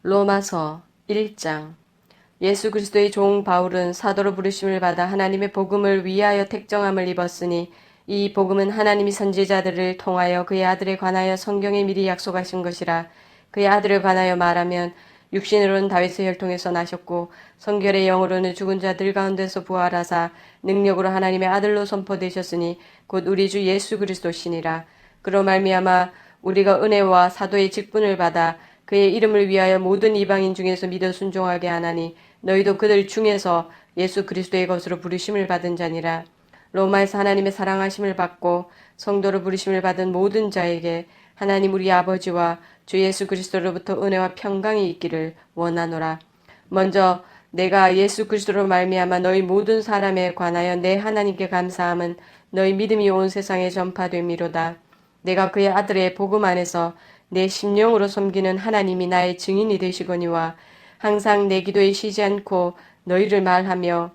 로마서 1장. 예수 그리스도의 종 바울은 사도로 부르심을 받아 하나님의 복음을 위하여 택정함을 입었으니 이 복음은 하나님이 선지자들을 통하여 그의 아들에 관하여 성경에 미리 약속하신 것이라. 그의 아들을 관하여 말하면 육신으로는 다윗의 혈통에서 나셨고 성결의 영으로는 죽은 자들 가운데서 부활하사 능력으로 하나님의 아들로 선포되셨으니 곧 우리 주 예수 그리스도시니라. 그로 말미암아 우리가 은혜와 사도의 직분을 받아 그의 이름을 위하여 모든 이방인 중에서 믿어 순종하게 하나니 너희도 그들 중에서 예수 그리스도의 것으로 부르심을 받은 자니라. 로마에서 하나님의 사랑하심을 받고 성도로 부르심을 받은 모든 자에게 하나님 우리 아버지와 주 예수 그리스도로부터 은혜와 평강이 있기를 원하노라. 먼저 내가 예수 그리스도로 말미암아 너희 모든 사람에 관하여 내 하나님께 감사함은 너희 믿음이 온 세상에 전파됨이로다. 내가 그의 아들의 복음 안에서 내 심령으로 섬기는 하나님이 나의 증인이 되시거니와 항상 내 기도에 쉬지 않고 너희를 말하며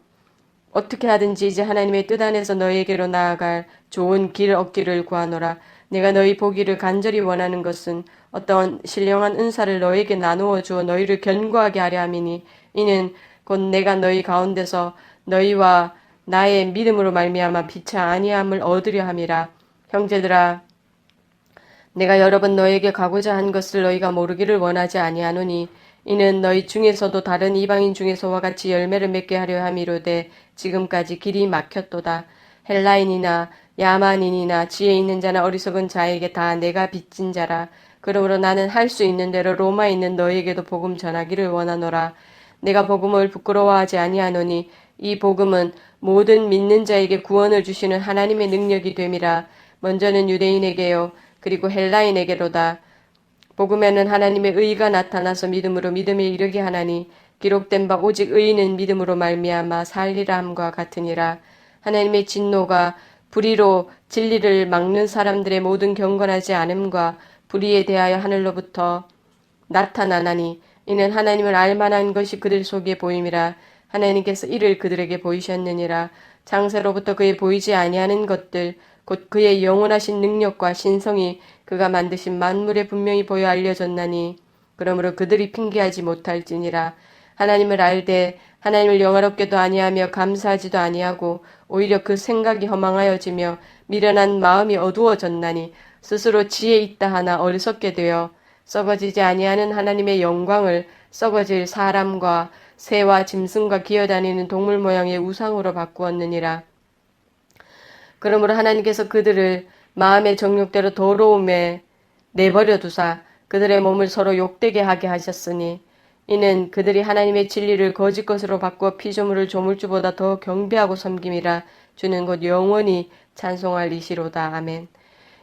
어떻게 하든지 이제 하나님의 뜻 안에서 너희에게로 나아갈 좋은 길 얻기를 구하노라. 내가 너희 보기를 간절히 원하는 것은 어떤 신령한 은사를 너희에게 나누어 주어 너희를 견고하게 하려 함이니 이는 곧 내가 너희 가운데서 너희와 나의 믿음으로 말미암아 피차 아니함을 얻으려 함이라. 형제들아, 내가 여러 번 너에게 가고자 한 것을 너희가 모르기를 원하지 아니하노니 이는 너희 중에서도 다른 이방인 중에서와 같이 열매를 맺게 하려 함이로되 지금까지 길이 막혔도다. 헬라인이나 야만인이나 지혜 있는 자나 어리석은 자에게 다 내가 빚진 자라. 그러므로 나는 할 수 있는 대로 로마에 있는 너희에게도 복음 전하기를 원하노라. 내가 복음을 부끄러워하지 아니하노니 이 복음은 모든 믿는 자에게 구원을 주시는 하나님의 능력이 됨이라. 먼저는 유대인에게요 그리고 헬라인에게로다. 복음에는 하나님의 의가 나타나서 믿음으로 믿음에 이르게 하나니 기록된 바 오직 의인은 믿음으로 말미암아 살리라 함과 같으니라. 하나님의 진노가 불의로 진리를 막는 사람들의 모든 경건하지 않음과 불의에 대하여 하늘로부터 나타나나니 이는 하나님을 알만한 것이 그들 속에 보임이라. 하나님께서 이를 그들에게 보이셨느니라. 창세로부터 그의 보이지 아니하는 것들 곧 그의 영원하신 능력과 신성이 그가 만드신 만물에 분명히 보여 알려졌나니 그러므로 그들이 핑계하지 못할지니라. 하나님을 알되 하나님을 영화롭게도 아니하며 감사하지도 아니하고 오히려 그 생각이 허망하여지며 미련한 마음이 어두워졌나니 스스로 지혜 있다 하나 어리석게 되어 썩어지지 아니하는 하나님의 영광을 썩어질 사람과 새와 짐승과 기어다니는 동물 모양의 우상으로 바꾸었느니라. 그러므로 하나님께서 그들을 마음의 정욕대로 더러움에 내버려 두사 그들의 몸을 서로 욕되게 하게 하셨으니 이는 그들이 하나님의 진리를 거짓 것으로 바꾸어 피조물을 조물주보다 더 경배하고 섬김이라. 주는 곧 영원히 찬송할 이시로다. 아멘.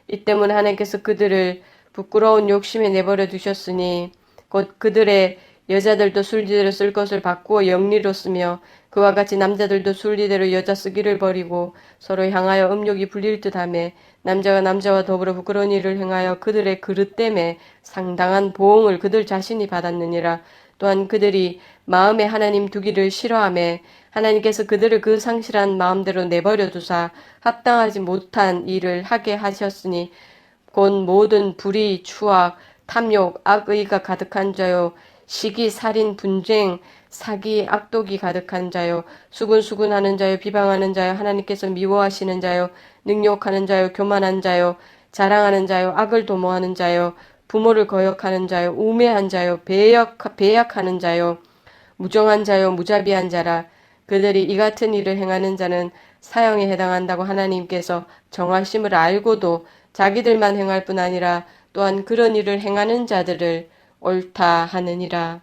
이 때문에 하나님께서 그들을 부끄러운 욕심에 내버려 두셨으니 곧 그들의 여자들도 술지대로 쓸 것을 바꾸어 영리로 쓰며 그와 같이 남자들도 술지대로 여자 쓰기를 버리고 서로 향하여 음욕이 불릴 듯하며 남자가 남자와 더불어 부끄러운 일을 행하여 그들의 그릇됨에 상당한 보응을 그들 자신이 받았느니라. 또한 그들이 마음에 하나님 두기를 싫어하며 하나님께서 그들을 그 상실한 마음대로 내버려 두사 합당하지 못한 일을 하게 하셨으니 곧 모든 불의, 추악, 탐욕, 악의가 가득한 자요 시기, 살인, 분쟁, 사기, 악독이 가득한 자요 수군수군하는 자요 비방하는 자요 하나님께서 미워하시는 자요 능욕하는 자요 교만한 자요 자랑하는 자요 악을 도모하는 자요 부모를 거역하는 자요 우매한 자요 배약하는 자요 무정한 자요 무자비한 자라. 그들이 이 같은 일을 행하는 자는 사형에 해당한다고 하나님께서 정하심을 알고도 자기들만 행할 뿐 아니라 또한 그런 일을 행하는 자들을 옳다 하느니라.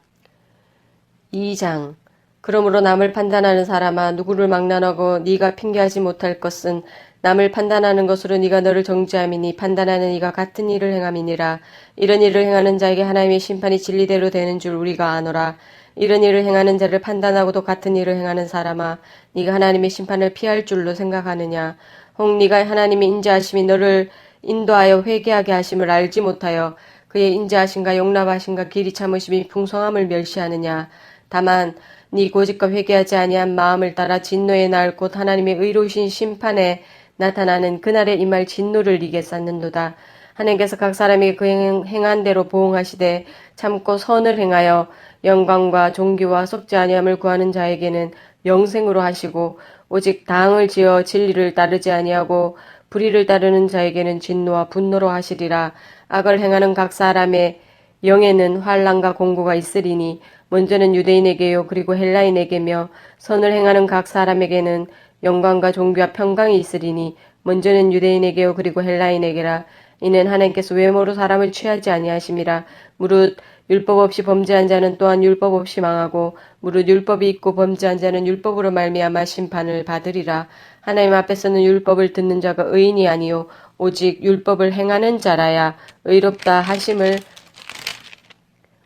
2장. 그러므로 남을 판단하는 사람아 누구를 막론하고 네가 핑계하지 못할 것은 남을 판단하는 것으로 네가 너를 정죄함이니 판단하는 이가 같은 일을 행함이니라. 이런 일을 행하는 자에게 하나님의 심판이 진리대로 되는 줄 우리가 아노라. 이런 일을 행하는 자를 판단하고도 같은 일을 행하는 사람아 네가 하나님의 심판을 피할 줄로 생각하느냐. 혹 네가 하나님의 인자하심이 너를 인도하여 회개하게 하심을 알지 못하여 그의 인자하심과 용납하심과 길이 참으심이 풍성함을 멸시하느냐. 다만 네 고집과 회개하지 아니한 마음을 따라 진노의 날 곧 하나님의 의로우신 심판에 나타나는 그날에 임할 진노를 네게 쌓는도다. 하나님께서 각 사람이 그 행한 대로 보응하시되 참고 선을 행하여 영광과 존귀와 썩지 아니함을 구하는 자에게는 영생으로 하시고 오직 당을 지어 진리를 따르지 아니하고 불의를 따르는 자에게는 진노와 분노로 하시리라. 악을 행하는 각 사람의 영에는 환난과 공고가 있으리니 먼저는 유대인에게요 그리고 헬라인에게며 선을 행하는 각 사람에게는 영광과 존귀와 평강이 있으리니 먼저는 유대인에게요 그리고 헬라인에게라. 이는 하나님께서 외모로 사람을 취하지 아니하심이라. 무릇 율법 없이 범죄한 자는 또한 율법 없이 망하고 무릇 율법이 있고 범죄한 자는 율법으로 말미암아 심판을 받으리라. 하나님 앞에서는 율법을 듣는 자가 의인이 아니요 오직 율법을 행하는 자라야 의롭다 하심을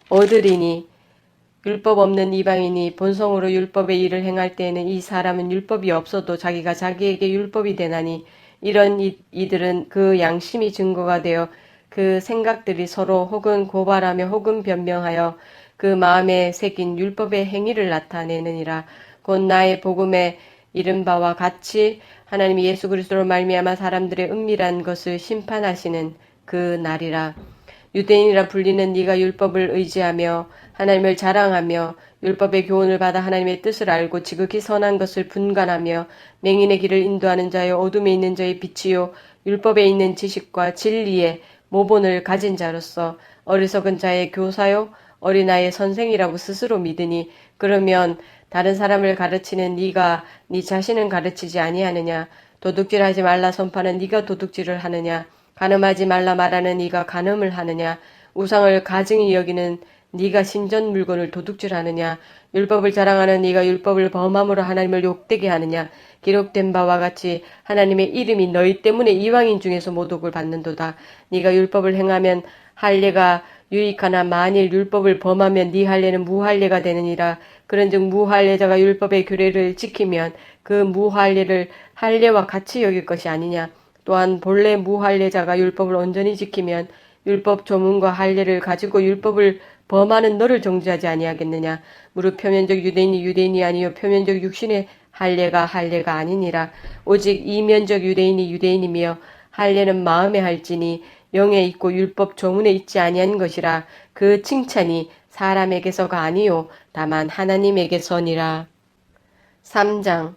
얻으리니 율법 없는 이방인이 본성으로 율법의 일을 행할 때에는 이 사람은 율법이 없어도 자기가 자기에게 율법이 되나니 이런 이들은 그 양심이 증거가 되어 그 생각들이 서로 혹은 고발하며 혹은 변명하여 그 마음에 새긴 율법의 행위를 나타내느니라. 곧 나의 복음에 이른 바와 같이 하나님이 예수 그리스도로 말미암아 사람들의 은밀한 것을 심판하시는 그 날이라. 유대인이라 불리는 네가 율법을 의지하며 하나님을 자랑하며 율법의 교훈을 받아 하나님의 뜻을 알고 지극히 선한 것을 분간하며 맹인의 길을 인도하는 자여 어둠에 있는 자의 빛이요 율법에 있는 지식과 진리의 모본을 가진 자로서 어리석은 자의 교사요 어린아이의 선생이라고 스스로 믿으니 그러면 다른 사람을 가르치는 네가 네 자신은 가르치지 아니하느냐. 도둑질하지 말라 선포하는 네가 도둑질을 하느냐. 간음하지 말라 말하는 네가 간음을 하느냐. 우상을 가증히 여기는 네가 신전 물건을 도둑질하느냐. 율법을 자랑하는 네가 율법을 범함으로 하나님을 욕되게 하느냐. 기록된 바와 같이 하나님의 이름이 너희 때문에 이방인 중에서 모독을 받는도다. 네가 율법을 행하면 할례가 유익하나 만일 율법을 범하면 네 할례는 무할례가 되느니라. 그런즉 무할례자가 율법의 규례를 지키면 그 무할례를 할례와 같이 여길 것이 아니냐. 또한 본래 무할례자가 율법을 온전히 지키면 율법 조문과 할례를 가지고 율법을 범하는 너를 정죄하지 아니하겠느냐. 무릇 표면적 유대인이 유대인이 아니요 표면적 육신의 할례가 할례가 아니니라. 오직 이면적 유대인이 유대인이며 할례는 마음에 할지니 영에 있고 율법 조문에 있지 아니한 것이라. 그 칭찬이 사람에게서가 아니요 다만 하나님에게서니라. 3장.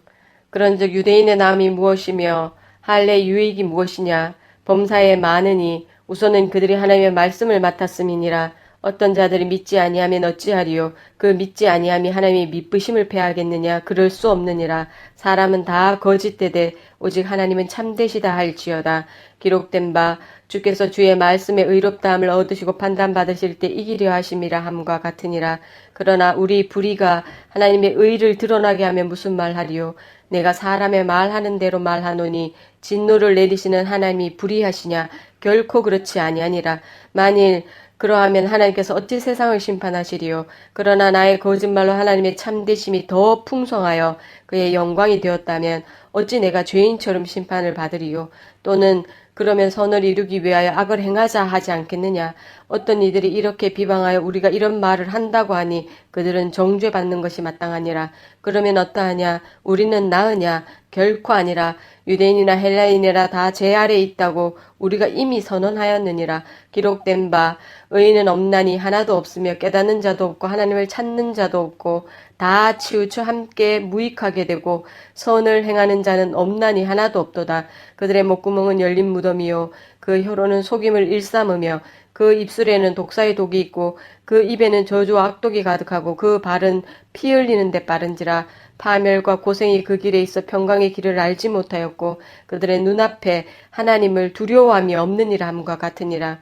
그런즉 유대인의 나음이 무엇이며 할례의 유익이 무엇이냐. 범사에 많으니 우선은 그들이 하나님의 말씀을 맡았음이니라. 어떤 자들이 믿지 아니하면 어찌하리요. 그 믿지 아니함이 하나님의 미쁘심을 패하겠느냐. 그럴 수 없느니라. 사람은 다 거짓되되 오직 하나님은 참되시다 할지어다. 기록된 바 주께서 주의 말씀에 의롭다함을 얻으시고 판단받으실 때 이기려 하심이라 함과 같으니라. 그러나 우리 불의가 하나님의 의를 드러나게 하면 무슨 말하리요. 내가 사람의 말하는 대로 말하노니 진노를 내리시는 하나님이 불의하시냐. 결코 그렇지 아니하니라. 만일 그러하면 하나님께서 어찌 세상을 심판하시리요. 그러나 나의 거짓말로 하나님의 참되심이 더 풍성하여 그의 영광이 되었다면 어찌 내가 죄인처럼 심판을 받으리요. 또는 그러면 선을 이루기 위하여 악을 행하자 하지 않겠느냐. 어떤 이들이 이렇게 비방하여 우리가 이런 말을 한다고 하니 그들은 정죄받는 것이 마땅하니라. 그러면 어떠하냐. 우리는 나으냐. 결코 아니라. 유대인이나 헬라인이라 다 제 아래에 있다고 우리가 이미 선언하였느니라. 기록된 바 의인은 없나니 하나도 없으며 깨닫는 자도 없고 하나님을 찾는 자도 없고 다 치우쳐 함께 무익하게 되고 선을 행하는 자는 없나니 하나도 없도다. 그들의 목구멍은 열린 무덤이요 그 혀로는 속임을 일삼으며 그 입술에는 독사의 독이 있고 그 입에는 저주와 악독이 가득하고 그 발은 피 흘리는 데 빠른지라. 파멸과 고생이 그 길에 있어 평강의 길을 알지 못하였고 그들의 눈앞에 하나님을 두려워함이 없느니라 함과 같으니라.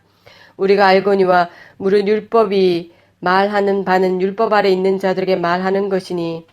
우리가 알거니와 무릇 율법이 말하는 바는 율법 아래 있는 자들에게 말하는 것이니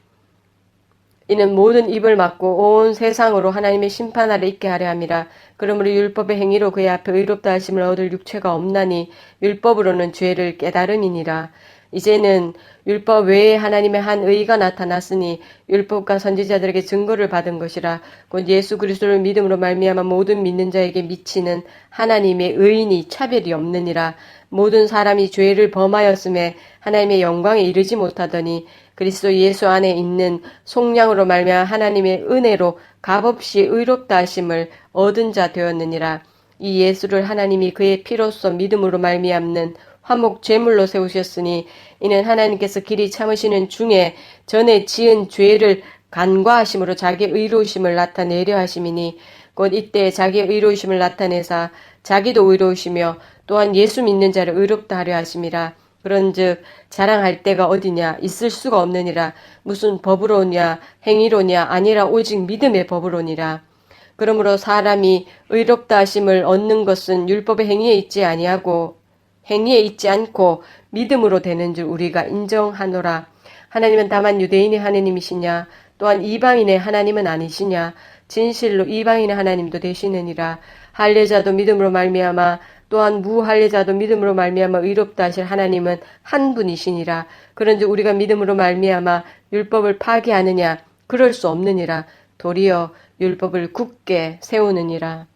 이는 모든 입을 막고 온 세상으로 하나님의 심판 아래 있게 하려 함이라. 그러므로 율법의 행위로 그의 앞에 의롭다 하심을 얻을 육체가 없나니 율법으로는 죄를 깨달음이니라. 이제는 율법 외에 하나님의 한 의가 나타났으니 율법과 선지자들에게 증거를 받은 것이라. 곧 예수 그리스도를 믿음으로 말미암아 모든 믿는 자에게 미치는 하나님의 의인이 차별이 없느니라. 모든 사람이 죄를 범하였음에 하나님의 영광에 이르지 못하더니 그리스도 예수 안에 있는 속량으로 말미암아 하나님의 은혜로 값없이 의롭다 하심을 얻은 자 되었느니라. 이 예수를 하나님이 그의 피로써 믿음으로 말미암는 화목 제물로 세우셨으니 이는 하나님께서 길이 참으시는 중에 전에 지은 죄를 간과하심으로 자기의 의로우심을 나타내려 하심이니 곧 이때 자기의 의로우심을 나타내사 자기도 의로우시며 또한 예수 믿는 자를 의롭다 하려 하심이라. 그런즉 자랑할 데가 어디냐 있을 수가 없느니라. 무슨 법으로냐 행위로냐 아니라 오직 믿음의 법으로니라. 그러므로 사람이 의롭다 하심을 얻는 것은 율법의 행위에 있지 않고 믿음으로 되는 줄 우리가 인정하노라. 하나님은 다만 유대인의 하나님이시냐 또한 이방인의 하나님은 아니시냐. 진실로 이방인의 하나님도 되시느니라. 할례자도 믿음으로 말미암아 또한 무할례자도 믿음으로 말미암아 의롭다 하실 하나님은 한 분이시니라. 그런즉 우리가 믿음으로 말미암아 율법을 파기하느냐 그럴 수 없느니라. 도리어 율법을 굳게 세우느니라.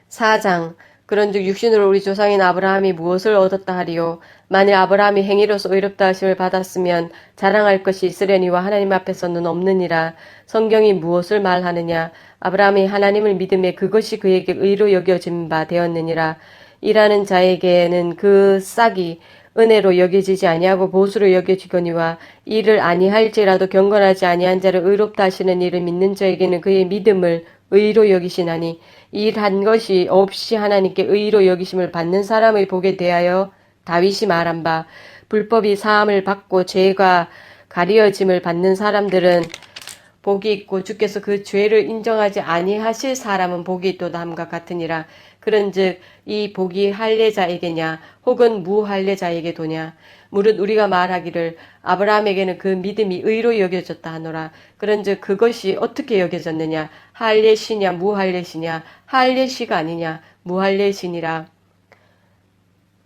4장. 그런즉 육신으로 우리 조상인 아브라함이 무엇을 얻었다 하리요. 만일 아브라함이 행위로서 의롭다 하심을 받았으면 자랑할 것이 있으려니와 하나님 앞에서는 없느니라. 성경이 무엇을 말하느냐. 아브라함이 하나님을 믿음에 그것이 그에게 의로 여겨진 바 되었느니라. 일하는 자에게는 그 싹이 은혜로 여겨지지 아니하고 보수로 여겨지거니와 일을 아니할지라도 경건하지 아니한 자를 의롭다 하시는 일을 믿는 자에게는 그의 믿음을 의로 여기시나니 일한 것이 없이 하나님께 의로 여기심을 받는 사람의 복에 대하여 다윗이 말한 바 불법이 사함을 받고 죄가 가려짐을 받는 사람들은 복이 있고 주께서 그 죄를 인정하지 아니하실 사람은 복이 있도다 함과 같으니라. 그런즉 이 복이 할례자에게냐 혹은 무할례자에게 도냐. 무릇 우리가 말하기를 아브라함에게는 그 믿음이 의로 여겨졌다 하노라. 그런즉 그것이 어떻게 여겨졌느냐. 할례시냐 무할례시냐. 할례시가 아니냐 무할례시니라.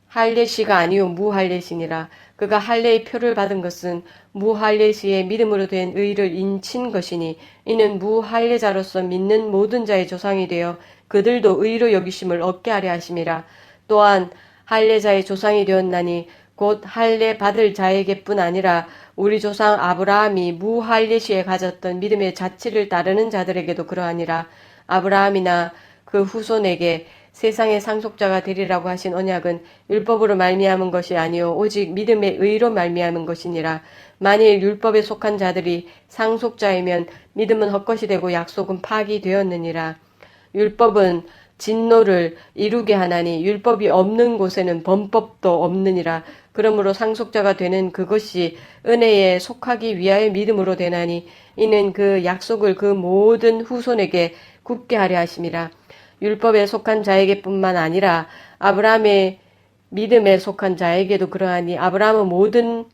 할례시가 아니요 무할례시니라. 그가 할례의 표를 받은 것은 무할례시의 믿음으로 된 의를 인친 것이니 이는 무할례자로서 믿는 모든 자의 조상이 되어 그들도 의로 여기심을 얻게 하려 하심이라. 또한 할례자의 조상이 되었나니 곧 할례 받을 자에게뿐 아니라 우리 조상 아브라함이 무할례시에 가졌던 믿음의 자치를 따르는 자들에게도 그러하니라. 아브라함이나 그 후손에게 세상의 상속자가 되리라고 하신 언약은 율법으로 말미암은 것이 아니요 오직 믿음의 의로 말미암은 것이니라. 만일 율법에 속한 자들이 상속자이면 믿음은 헛것이 되고 약속은 파기되었느니라. 율법은 진노를 이루게 하나니 율법이 없는 곳에는 범법도 없느니라. 그러므로 상속자가 되는 그것이 은혜에 속하기 위하여 믿음으로 되나니 이는 그 약속을 그 모든 후손에게 굳게 하려 하심이라. 율법에 속한 자에게뿐만 아니라 아브라함의 믿음에 속한 자에게도 그러하니 아브라함은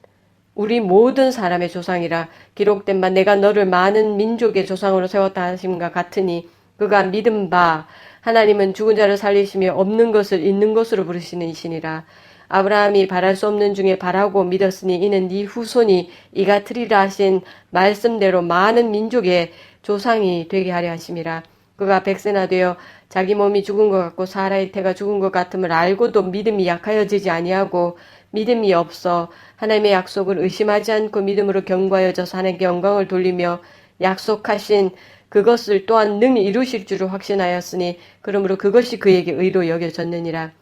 우리 모든 사람의 조상이라. 기록된 바 내가 너를 많은 민족의 조상으로 세웠다 하심과 같으니 그가 믿은 바 하나님은 죽은 자를 살리시며 없는 것을 있는 것으로 부르시는 이시니라. 아브라함이 바랄 수 없는 중에 바라고 믿었으니 이는 네 후손이 이같으리라 하신 말씀대로 많은 민족의 조상이 되게 하려 하심이라. 그가 백세나 되어 자기 몸이 죽은 것 같고 사라의 태가 죽은 것 같음을 알고도 믿음이 약하여지지 아니하고 믿음이 없어 하나님의 약속을 의심하지 않고 믿음으로 견고하여져서 하나님께 영광을 돌리며 약속하신 그것을 또한 능히 이루실 줄을 확신하였으니 그러므로 그것이 그에게 의로 여겨졌느니라.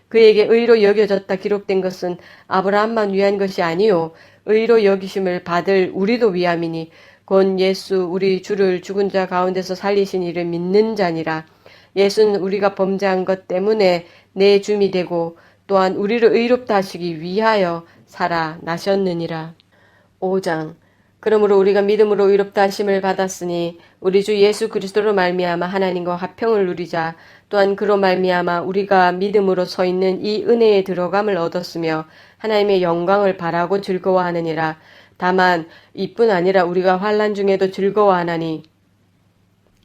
그에게 의로 여겨졌다 기록된 것은 아브라함만 위한 것이 아니요 의로 여기심을 받을 우리도 위함이니 곧 예수 우리 주를 죽은 자 가운데서 살리신 이를 믿는 자니라. 예수는 우리가 범죄한 것 때문에 내 줌이 되고 또한 우리를 의롭다 하시기 위하여 살아나셨느니라. 5장. 그러므로 우리가 믿음으로 의롭다 하심을 받았으니 우리 주 예수 그리스도로 말미암아 하나님과 화평을 누리자. 또한 그로 말미암아 우리가 믿음으로 서 있는 이 은혜에 들어감을 얻었으며 하나님의 영광을 바라고 즐거워하느니라. 다만 이뿐 아니라 우리가 환난 중에도 즐거워하나니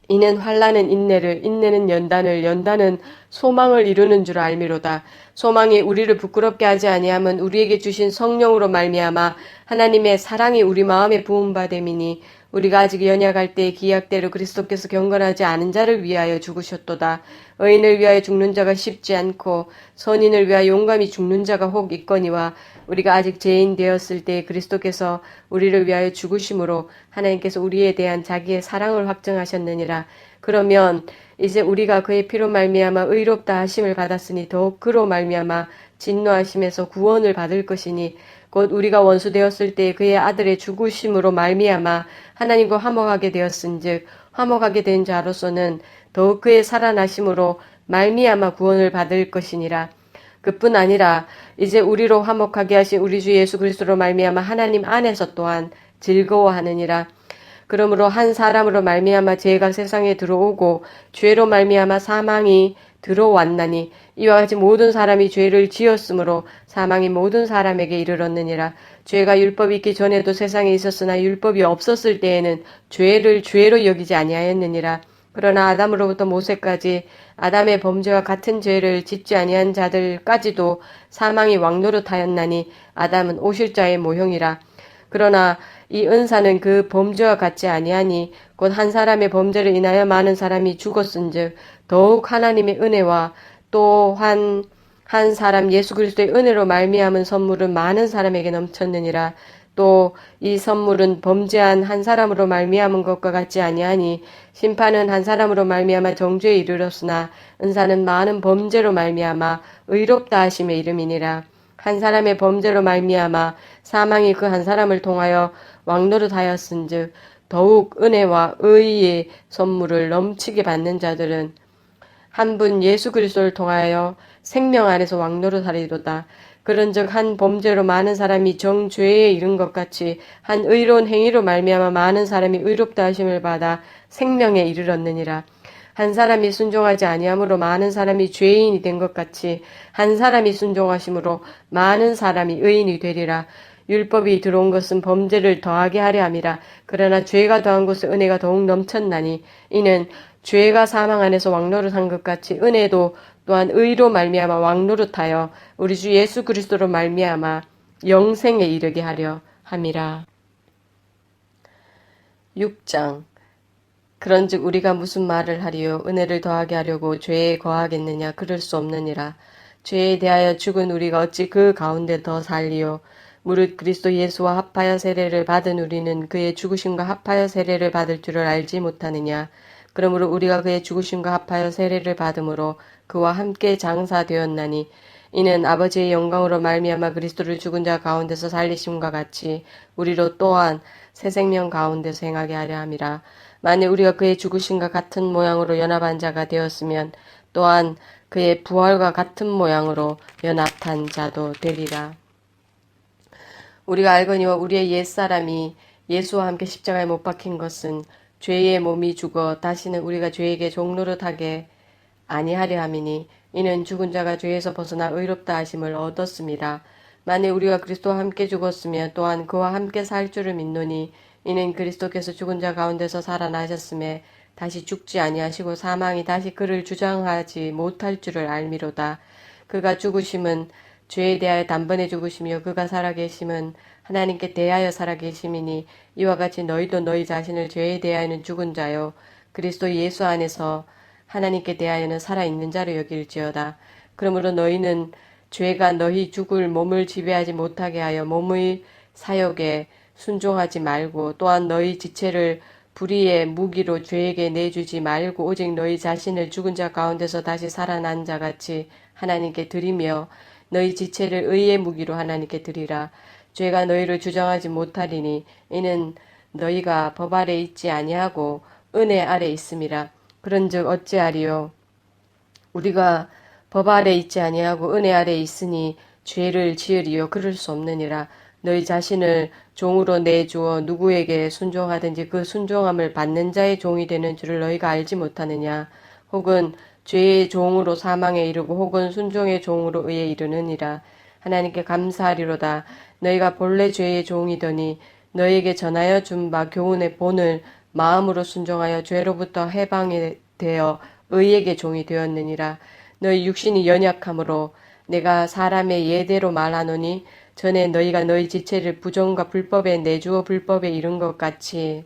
이는 환난은 인내를, 인내는 연단을, 연단은 소망을 이루는 줄 알미로다. 소망이 우리를 부끄럽게 하지 아니함은 우리에게 주신 성령으로 말미암아 하나님의 사랑이 우리 마음에 부은 바 됨이니 우리가 아직 연약할 때의 기약대로 그리스도께서 경건하지 않은 자를 위하여 죽으셨도다. 의인을 위하여 죽는 자가 쉽지 않고 선인을 위하여 용감히 죽는 자가 혹 있거니와 우리가 아직 죄인 되었을 때 그리스도께서 우리를 위하여 죽으심으로 하나님께서 우리에 대한 자기의 사랑을 확증하셨느니라. 그러면 이제 우리가 그의 피로 말미암아 의롭다 하심을 받았으니 더욱 그로 말미암아 진노하심에서 구원을 받을 것이니 곧 우리가 원수 되었을 때 그의 아들의 죽으심으로 말미암아 하나님과 화목하게 되었은즉 화목하게 된 자로서는 더욱 그의 살아나심으로 말미암아 구원을 받을 것이니라. 그뿐 아니라 이제 우리로 화목하게 하신 우리 주 예수 그리스도로 말미암아 하나님 안에서 또한 즐거워하느니라. 그러므로 한 사람으로 말미암아 죄가 세상에 들어오고 죄로 말미암아 사망이 들어왔나니 이와 같이 모든 사람이 죄를 지었으므로 사망이 모든 사람에게 이르렀느니라. 죄가 율법이 있기 전에도 세상에 있었으나 율법이 없었을 때에는 죄를 죄로 여기지 아니하였느니라. 그러나 아담으로부터 모세까지 아담의 범죄와 같은 죄를 짓지 아니한 자들까지도 사망이 왕노릇하였나니 아담은 오실자의 모형이라. 그러나 이 은사는 그 범죄와 같지 아니하니 곧 한 사람의 범죄를 인하여 많은 사람이 죽었은즉 더욱 하나님의 은혜와 또한 한 사람 예수 그리스도의 은혜로 말미암은 선물은 많은 사람에게 넘쳤느니라. 또 이 선물은 범죄한 한 사람으로 말미암은 것과 같지 아니하니 심판은 한 사람으로 말미암아 정죄에 이르렀으나 은사는 많은 범죄로 말미암아 의롭다 하심의 이름이니라. 한 사람의 범죄로 말미암아 사망이 그 한 사람을 통하여 왕노릇하였은즉 더욱 은혜와 의의 선물을 넘치게 받는 자들은 한 분 예수 그리스도를 통하여 생명 안에서 왕노릇하리로다. 그런즉 한 범죄로 많은 사람이 정죄에 이른 것 같이 한 의로운 행위로 말미암아 많은 사람이 의롭다 하심을 받아 생명에 이르렀느니라. 한 사람이 순종하지 아니함으로 많은 사람이 죄인이 된 것 같이 한 사람이 순종하심으로 많은 사람이 의인이 되리라. 율법이 들어온 것은 범죄를 더하게 하려 함이라. 그러나 죄가 더한 곳에 은혜가 더욱 넘쳤나니 이는 죄가 사망 안에서 왕노릇한 것 같이 은혜도 또한 의로 말미암아 왕노릇하여 우리 주 예수 그리스도로 말미암아 영생에 이르게 하려 함이라. 6장. 그런즉 우리가 무슨 말을 하리요? 은혜를 더하게 하려고 죄에 거하겠느냐? 그럴 수 없느니라. 죄에 대하여 죽은 우리가 어찌 그 가운데 더 살리요? 무릇 그리스도 예수와 합하여 세례를 받은 우리는 그의 죽으심과 합하여 세례를 받을 줄을 알지 못하느냐? 그러므로 우리가 그의 죽으심과 합하여 세례를 받음으로 그와 함께 장사되었나니 이는 아버지의 영광으로 말미암아 그리스도를 죽은 자 가운데서 살리심과 같이 우리로 또한 새 생명 가운데서 행하게 하려 함이라. 만일 우리가 그의 죽으심과 같은 모양으로 연합한 자가 되었으면 또한 그의 부활과 같은 모양으로 연합한 자도 되리라. 우리가 알거니와 우리의 옛사람이 예수와 함께 십자가에 못 박힌 것은 죄의 몸이 죽어 다시는 우리가 죄에게 종노릇하게 아니하려 함이니 이는 죽은 자가 죄에서 벗어나 의롭다 하심을 얻었습니다. 만일 우리가 그리스도와 함께 죽었으면 또한 그와 함께 살 줄을 믿노니 이는 그리스도께서 죽은 자 가운데서 살아나셨음에 다시 죽지 아니하시고 사망이 다시 그를 주장하지 못할 줄을 알미로다. 그가 죽으심은 죄에 대하여 단번에 죽으시며 그가 살아계심은 하나님께 대하여 살아계심이니 이와 같이 너희도 너희 자신을 죄에 대하여는 죽은 자요 그리스도 예수 안에서 하나님께 대하여는 살아있는 자로 여길지어다. 그러므로 너희는 죄가 너희 죽을 몸을 지배하지 못하게 하여 몸의 사욕에 순종하지 말고 또한 너희 지체를 불의의 무기로 죄에게 내주지 말고 오직 너희 자신을 죽은 자 가운데서 다시 살아난 자같이 하나님께 드리며 너희 지체를 의의 무기로 하나님께 드리라. 죄가 너희를 주장하지 못하리니 이는 너희가 법 아래 있지 아니하고 은혜 아래 있음이라. 그런즉 어찌하리요? 우리가 법 아래 있지 아니하고 은혜 아래 있으니 죄를 지으리요? 그럴 수 없느니라. 너희 자신을 종으로 내주어 누구에게 순종하든지 그 순종함을 받는 자의 종이 되는 줄을 너희가 알지 못하느냐? 혹은 죄의 종으로 사망에 이르고 혹은 순종의 종으로 의에 이르느니라. 하나님께 감사하리로다. 너희가 본래 죄의 종이더니 너희에게 전하여 준 바 교훈의 본을 마음으로 순종하여 죄로부터 해방이 되어 의에게 종이 되었느니라. 너희 육신이 연약함으로 내가 사람의 예대로 말하노니 전에 너희가 너희 지체를 부정과 불법에 내주어 불법에 이른 것 같이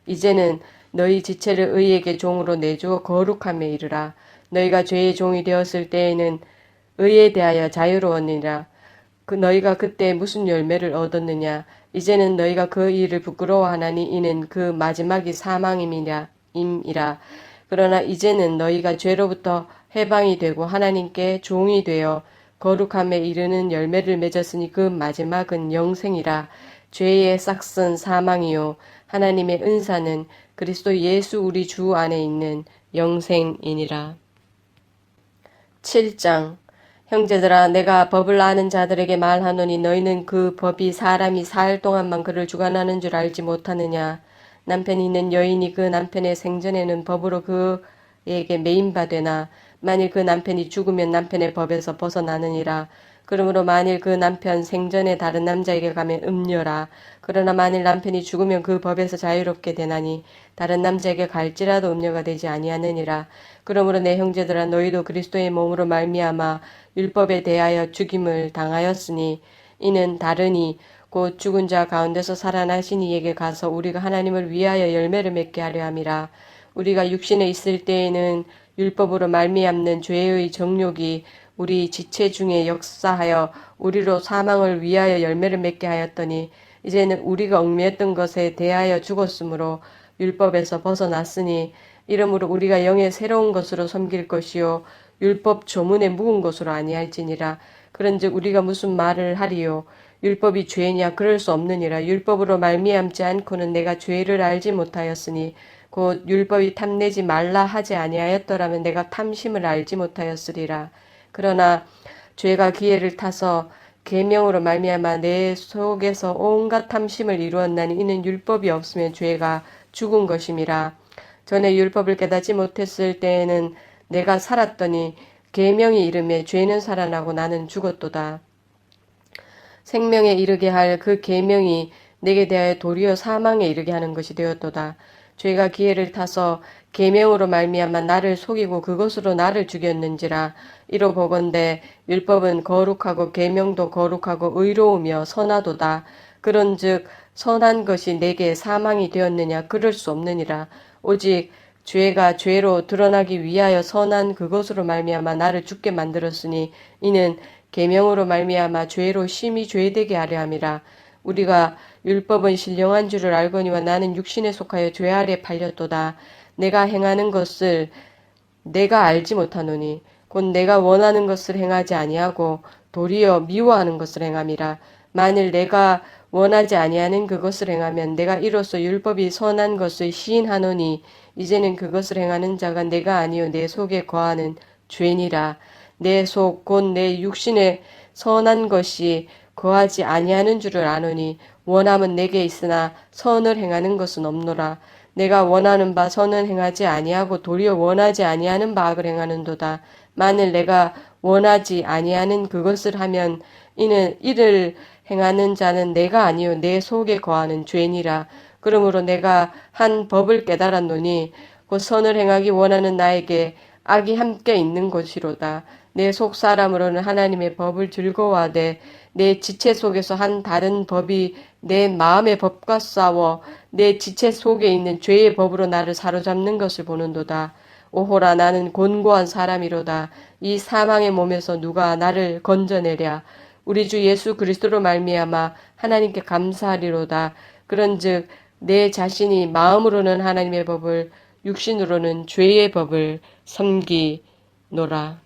이제는 너희 지체를 의에게 종으로 내주어 거룩함에 이르라. 너희가 죄의 종이 되었을 때에는 의에 대하여 자유로웠느니라. 너희가 그때 무슨 열매를 얻었느냐? 이제는 너희가 그 일을 부끄러워하나니 이는 그 마지막이 사망임이라. 그러나 이제는 너희가 죄로부터 해방이 되고 하나님께 종이 되어 거룩함에 이르는 열매를 맺었으니 그 마지막은 영생이라. 죄의 싹은 사망이요 하나님의 은사는 그리스도 예수 우리 주 안에 있는 영생이니라. 7장. 형제들아, 내가 법을 아는 자들에게 말하노니 너희는 그 법이 사람이 살 동안만 그를 주관하는 줄 알지 못하느냐. 남편이 있는 여인이 그 남편의 생전에는 법으로 그에게 매인바되나 만일 그 남편이 죽으면 남편의 법에서 벗어나느니라. 그러므로 만일 그 남편 생전에 다른 남자에게 가면 음녀라. 그러나 만일 남편이 죽으면 그 법에서 자유롭게 되나니 다른 남자에게 갈지라도 음녀가 되지 아니하느니라. 그러므로 내 형제들아, 너희도 그리스도의 몸으로 말미암아 율법에 대하여 죽임을 당하였으니 이는 다르니 곧 죽은 자 가운데서 살아나신 이에게 가서 우리가 하나님을 위하여 열매를 맺게 하려 함이라. 우리가 육신에 있을 때에는 율법으로 말미암는 죄의 정욕이 우리 지체 중에 역사하여 우리로 사망을 위하여 열매를 맺게 하였더니 이제는 우리가 얽매였던 것에 대하여 죽었으므로 율법에서 벗어났으니 이러므로 우리가 영의 새로운 것으로 섬길 것이요 율법 조문에 묵은 것으로 아니할지니라. 그런즉 우리가 무슨 말을 하리요? 율법이 죄냐? 그럴 수 없느니라. 율법으로 말미암지 않고는 내가 죄를 알지 못하였으니 곧 율법이 탐내지 말라 하지 아니하였더라면 내가 탐심을 알지 못하였으리라. 그러나 죄가 기회를 타서 계명으로 말미암아 내 속에서 온갖 탐심을 이루었나니 이는 율법이 없으면 죄가 죽은 것임이라. 전에 율법을 깨닫지 못했을 때에는 내가 살았더니 계명이 이르매 죄는 살아나고 나는 죽었도다. 생명에 이르게 할 그 계명이 내게 대하여 도리어 사망에 이르게 하는 것이 되었도다. 죄가 기회를 타서 계명으로 말미암아 나를 속이고 그것으로 나를 죽였는지라. 이로 보건대 율법은 거룩하고 계명도 거룩하고 의로우며 선하도다. 그런즉 선한 것이 내게 사망이 되었느냐? 그럴 수 없느니라. 오직 죄가 죄로 드러나기 위하여 선한 그것으로 말미암아 나를 죽게 만들었으니 이는 계명으로 말미암아 죄로 심히 죄되게 하려 함이라. 우리가 율법은 신령한 줄을 알거니와 나는 육신에 속하여 죄 아래 팔렸도다. 내가 행하는 것을 내가 알지 못하노니 곧 내가 원하는 것을 행하지 아니하고 도리어 미워하는 것을 행함이라. 만일 내가 원하지 아니하는 그것을 행하면 내가 이로써 율법이 선한 것을 시인하노니 이제는 그것을 행하는 자가 내가 아니요 내 속에 거하는 죄니라. 내 속 곧 내 육신에 선한 것이 거하지 아니하는 줄을 아노니 원함은 내게 있으나 선을 행하는 것은 없노라. 내가 원하는 바 선은 행하지 아니하고 도리어 원하지 아니하는 바 악을 행하는도다. 만일 내가 원하지 아니하는 그것을 하면 이를 행하는 자는 내가 아니요 내 속에 거하는 죄니라. 그러므로 내가 한 법을 깨달았노니 곧 선을 행하기 원하는 나에게 악이 함께 있는 것이로다. 내 속 사람으로는 하나님의 법을 즐거워하되 내 지체 속에서 한 다른 법이 내 마음의 법과 싸워 내 지체 속에 있는 죄의 법으로 나를 사로잡는 것을 보는도다. 오호라, 나는 곤고한 사람이로다. 이 사망의 몸에서 누가 나를 건져내랴. 우리 주 예수 그리스도로 말미암아 하나님께 감사하리로다. 그런즉 내 자신이 마음으로는 하나님의 법을 육신으로는 죄의 법을 섬기노라.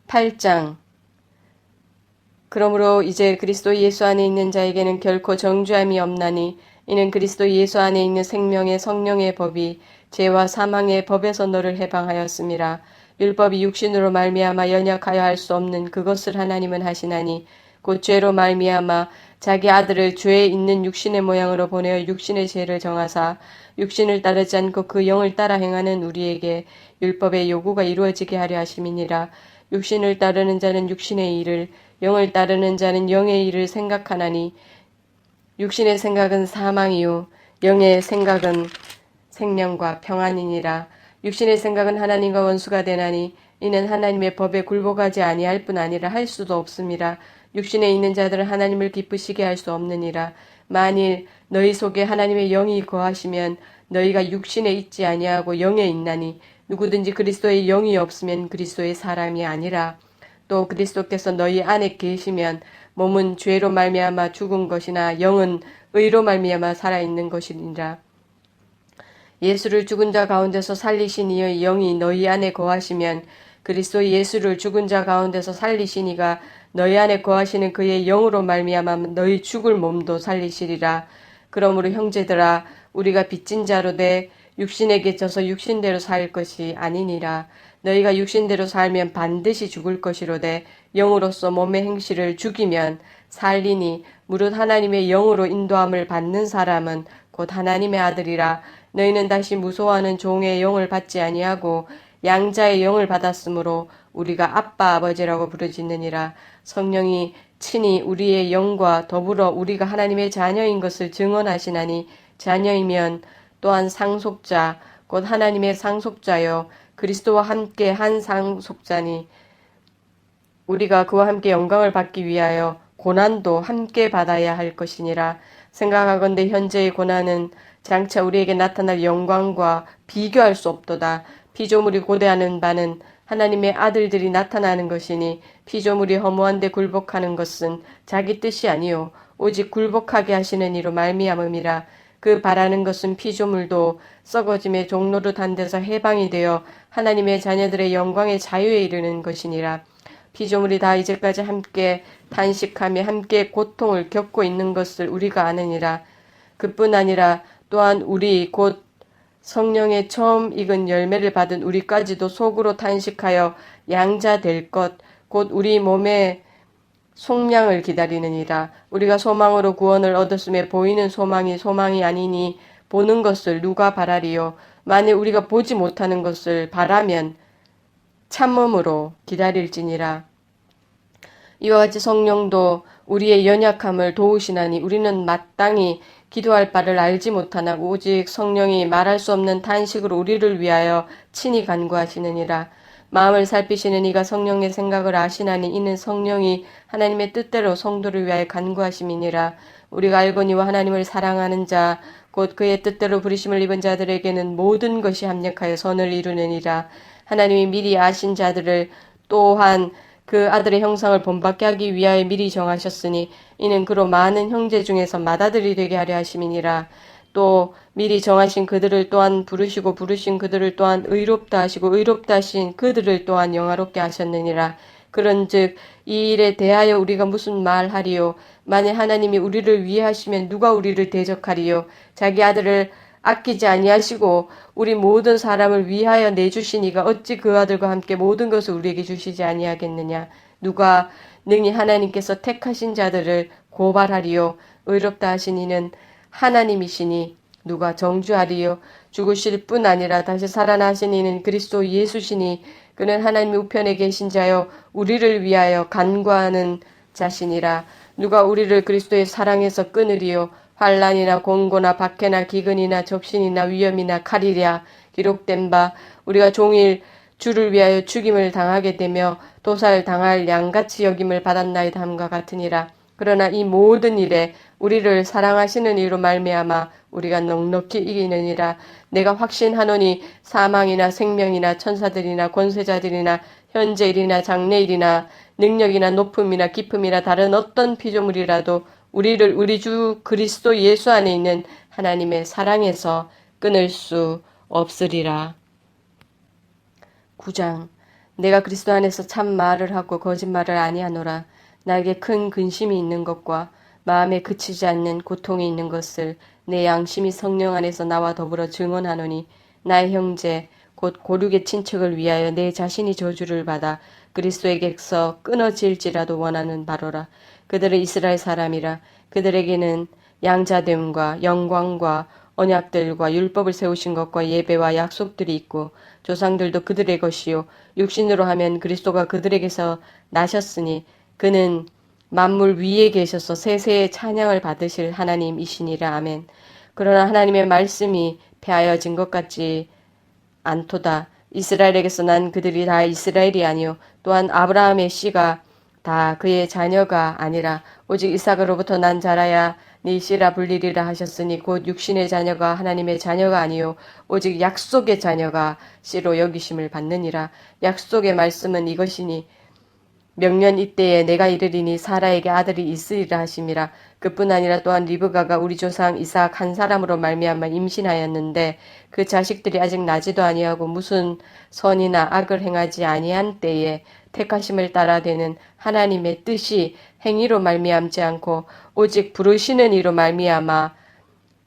8장. 그러므로 이제 그리스도 예수 안에 있는 자에게는 결코 정죄함이 없나니 이는 그리스도 예수 안에 있는 생명의 성령의 법이 죄와 사망의 법에서 너를 해방하였음이라. 율법이 육신으로 말미암아 연약하여 할 수 없는 그것을 하나님은 하시나니 곧 죄로 말미암아 자기 아들을 죄에 있는 육신의 모양으로 보내어 육신의 죄를 정하사 육신을 따르지 않고 그 영을 따라 행하는 우리에게 율법의 요구가 이루어지게 하려 하심이니라. 육신을 따르는 자는 육신의 일을, 영을 따르는 자는 영의 일을 생각하나니 육신의 생각은 사망이요 영의 생각은 생명과 평안이니라. 육신의 생각은 하나님과 원수가 되나니 이는 하나님의 법에 굴복하지 아니할 뿐 아니라 할 수도 없음이라. 육신에 있는 자들은 하나님을 기쁘시게 할 수 없느니라. 만일 너희 속에 하나님의 영이 거하시면 너희가 육신에 있지 아니하고 영에 있나니 누구든지 그리스도의 영이 없으면 그리스도의 사람이 아니라. 또 그리스도께서 너희 안에 계시면 몸은 죄로 말미암아 죽은 것이나 영은 의로 말미암아 살아있는 것이니라. 예수를 죽은 자 가운데서 살리신 이의 영이 너희 안에 거하시면 그리스도 예수를 죽은 자 가운데서 살리신 이가 너희 안에 거하시는 그의 영으로 말미암아 너희 죽을 몸도 살리시리라. 그러므로 형제들아 우리가 빚진 자로 돼 육신에게 져서 육신대로 살 것이 아니니라. 너희가 육신대로 살면 반드시 죽을 것이로되 영으로서 몸의 행실을 죽이면 살리니 무릇 하나님의 영으로 인도함을 받는 사람은 곧 하나님의 아들이라. 너희는 다시 무소하는 종의 영을 받지 아니하고 양자의 영을 받았으므로 우리가 아빠 아버지라고 부르짖느니라. 성령이 친히 우리의 영과 더불어 우리가 하나님의 자녀인 것을 증언하시나니 자녀이면 또한 상속자 곧 하나님의 상속자요 그리스도와 함께 한 상속자니 우리가 그와 함께 영광을 받기 위하여 고난도 함께 받아야 할 것이니라. 생각하건대 현재의 고난은 장차 우리에게 나타날 영광과 비교할 수 없도다. 피조물이 고대하는 바는 하나님의 아들들이 나타나는 것이니 피조물이 허무한데 굴복하는 것은 자기 뜻이 아니요 오직 굴복하게 하시는 이로 말미암음이라. 그 바라는 것은 피조물도 썩어짐의 종노릇한 데서 해방이 되어 하나님의 자녀들의 영광의 자유에 이르는 것이니라. 피조물이 다 이제까지 함께 탄식하며 함께 고통을 겪고 있는 것을 우리가 아느니라. 그뿐 아니라 또한 우리 곧 성령의 처음 익은 열매를 받은 우리까지도 속으로 탄식하여 양자 될 것 곧 우리 몸의 속량을 기다리느니라. 우리가 소망으로 구원을 얻었음에 보이는 소망이 아니니 보는 것을 누가 바라리요. 만일 우리가 보지 못하는 것을 바라면 참음으로 기다릴지니라. 이와 같이 성령도 우리의 연약함을 도우시나니 우리는 마땅히 기도할 바를 알지 못하나 오직 성령이 말할 수 없는 탄식으로 우리를 위하여 친히 간구하시느니라. 마음을 살피시는 이가 성령의 생각을 아시나니 이는 성령이 하나님의 뜻대로 성도를 위하여 간구하심이니라. 우리가 알거니와 하나님을 사랑하는 자 곧 그의 뜻대로 부르심을 입은 자들에게는 모든 것이 합력하여 선을 이루느니라. 하나님이 미리 아신 자들을 또한 그 아들의 형상을 본받게 하기 위하여 미리 정하셨으니 이는 그로 많은 형제 중에서 맏아들이 되게 하려 하심이니라. 또 미리 정하신 그들을 또한 부르시고 부르신 그들을 또한 의롭다 하시고 의롭다 하신 그들을 또한 영화롭게 하셨느니라. 그런즉 이 일에 대하여 우리가 무슨 말하리요? 만일 하나님이 우리를 위하시면 누가 우리를 대적하리요? 자기 아들을 아끼지 아니하시고 우리 모든 사람을 위하여 내주시니가 어찌 그 아들과 함께 모든 것을 우리에게 주시지 아니하겠느냐? 누가 능히 하나님께서 택하신 자들을 고발하리요? 의롭다 하신 이는 하나님이시니 누가 정죄하리요? 죽으실 뿐 아니라 다시 살아나신 이는 그리스도 예수시니 그는 하나님 우편에 계신 자요 우리를 위하여 간구하는 자시니라. 누가 우리를 그리스도의 사랑에서 끊으리요? 환난이나 공고나 박해나 기근이나 적신이나 위험이나 칼이랴. 기록된 바 우리가 종일 주를 위하여 죽임을 당하게 되며 도살 당할 양같이 여김을 받았나이다 함과 같으니라. 그러나 이 모든 일에 우리를 사랑하시는 이로 말미암아 우리가 넉넉히 이기느니라. 내가 확신하노니 사망이나 생명이나 천사들이나 권세자들이나 현재일이나 장래일이나 능력이나 높음이나 깊음이나 다른 어떤 피조물이라도 우리를 우리 주 그리스도 예수 안에 있는 하나님의 사랑에서 끊을 수 없으리라. 9장. 내가 그리스도 안에서 참 말을 하고 거짓말을 아니하노라. 나에게 큰 근심이 있는 것과 마음에 그치지 않는 고통이 있는 것을 내 양심이 성령 안에서 나와 더불어 증언하노니 나의 형제 곧 고륙의 친척을 위하여 내 자신이 저주를 받아 그리스도에게서 끊어질지라도 원하는 바로라. 그들은 이스라엘 사람이라. 그들에게는 양자됨과 영광과 언약들과 율법을 세우신 것과 예배와 약속들이 있고 조상들도 그들의 것이요 육신으로 하면 그리스도가 그들에게서 나셨으니 그는 만물 위에 계셔서 세세의 찬양을 받으실 하나님이시니라. 아멘. 그러나 하나님의 말씀이 폐하여진 것 같지 않도다. 이스라엘에게서 난 그들이 다 이스라엘이 아니요 또한 아브라함의 씨가 다 그의 자녀가 아니라 오직 이삭으로부터 난 자라야 네 씨라 불리리라 하셨으니 곧 육신의 자녀가 하나님의 자녀가 아니요 오직 약속의 자녀가 씨로 여기심을 받느니라. 약속의 말씀은 이것이니 명년 이때에 내가 이르리니 사라에게 아들이 있으리라 하심이라. 그뿐 아니라 또한 리브가가 우리 조상 이삭 한 사람으로 말미암아 임신하였는데 그 자식들이 아직 나지도 아니하고 무슨 선이나 악을 행하지 아니한 때에 택하심을 따라 되는 하나님의 뜻이 행위로 말미암지 않고 오직 부르시는 이로 말미암아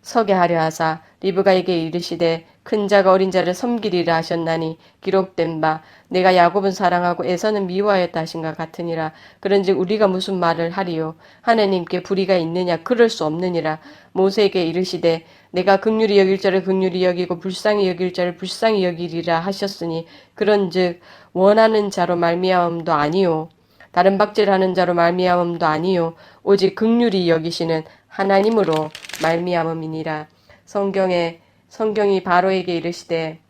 서게 하려 하사 리브가에게 이르시되 큰 자가 어린 자를 섬기리라 하셨나니 기록된 바 내가 야곱은 사랑하고 에서는 미워하였다 하신가 같으니라. 그런즉 우리가 무슨 말을 하리요? 하나님께 불의가 있느냐? 그럴 수 없느니라. 모세에게 이르시되 내가 긍휼히 여길 자를 긍휼히 여기고 불쌍히 여길 자를 불쌍히 여기리라 하셨으니 그런즉 원하는 자로 말미암음도 아니요 다른 박질하는 자로 말미암음도 아니요 오직 긍휼히 여기시는 하나님으로 말미암음이니라. 성경이 바로에게 이르시되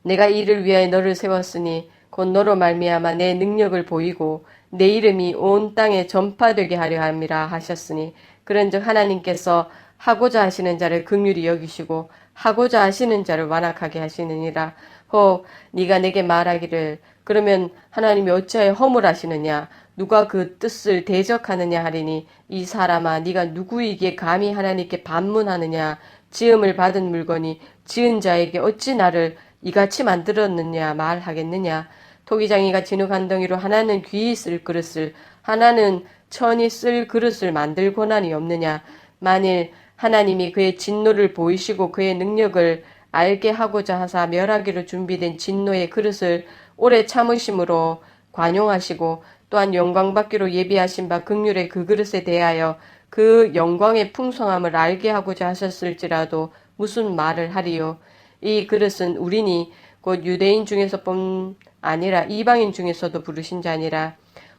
내가 이를 위하여 너를 세웠으니 곧 너로 말미암아 내 능력을 보이고 내 이름이 온 땅에 전파되게 하려 함이라 하셨으니 그런즉 하나님께서 하고자 하시는 자를 긍휼히 여기시고 하고자 하시는 자를 완악하게 하시느니라. 혹 네가 내게 말하기를 그러면 하나님이 어찌하여 허물하시느냐 누가 그 뜻을 대적하느냐 하리니 이 사람아 네가 누구이기에 감히 하나님께 반문하느냐 지음을 받은 물건이 지은 자에게 어찌 나를 이같이 만들었느냐 말하겠느냐. 토기장이가 진흙 한 덩이로 하나는 귀히 쓸 그릇을 하나는 천이 쓸 그릇을 만들 권한이 없느냐. 만일 하나님이 그의 진노를 보이시고 그의 능력을 알게 하고자 하사 멸하기로 준비된 진노의 그릇을 오래 참으심으로 관용하시고 또한 영광받기로 예비하신 바 긍휼의 그 그릇에 대하여 그 영광의 풍성함을 알게 하고자 하셨을지라도 무슨 말을 하리요. 이 그릇은 우리니 곧 유대인 중에서뿐 아니라 이방인 중에서도 부르신 자니라.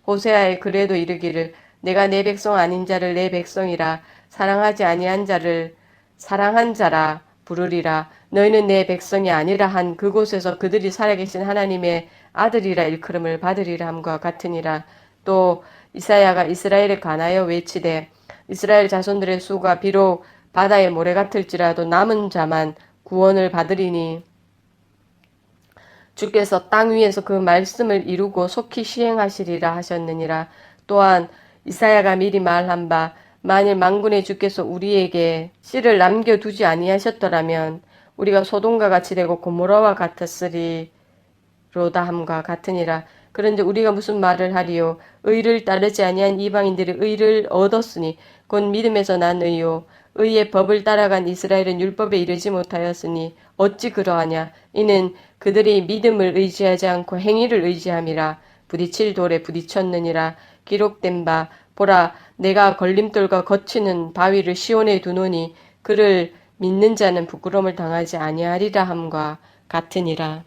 호세아의 글에도 이르기를 내가 내 백성 아닌 자를 내 백성이라 사랑하지 아니한 자를 사랑한 자라 부르리라. 너희는 내 백성이 아니라 한 그곳에서 그들이 살아계신 하나님의 아들이라 일컬음을 받으리라 함과 같으니라. 또 이사야가 이스라엘에 관하여 외치되 이스라엘 자손들의 수가 비록 바다의 모래 같을지라도 남은 자만 구원을 받으리니 주께서 땅 위에서 그 말씀을 이루고 속히 시행하시리라 하셨느니라. 또한 이사야가 미리 말한 바 만일 만군의 주께서 우리에게 씨를 남겨두지 아니하셨더라면 우리가 소돔과 같이 되고 고모라와 같았으리로다 함과 같으니라. 그런데 우리가 무슨 말을 하리요? 의를 따르지 아니한 이방인들이 의를 얻었으니 곧 믿음에서 난 의요. 의의 법을 따라간 이스라엘은 율법에 이르지 못하였으니 어찌 그러하냐? 이는 그들이 믿음을 의지하지 않고 행위를 의지함이라. 부딪힐 돌에 부딪혔느니라. 기록된 바 보라 내가 걸림돌과 거치는 바위를 시온에 두노니 그를 믿는 자는 부끄러움을 당하지 아니하리라 함과 같으니라.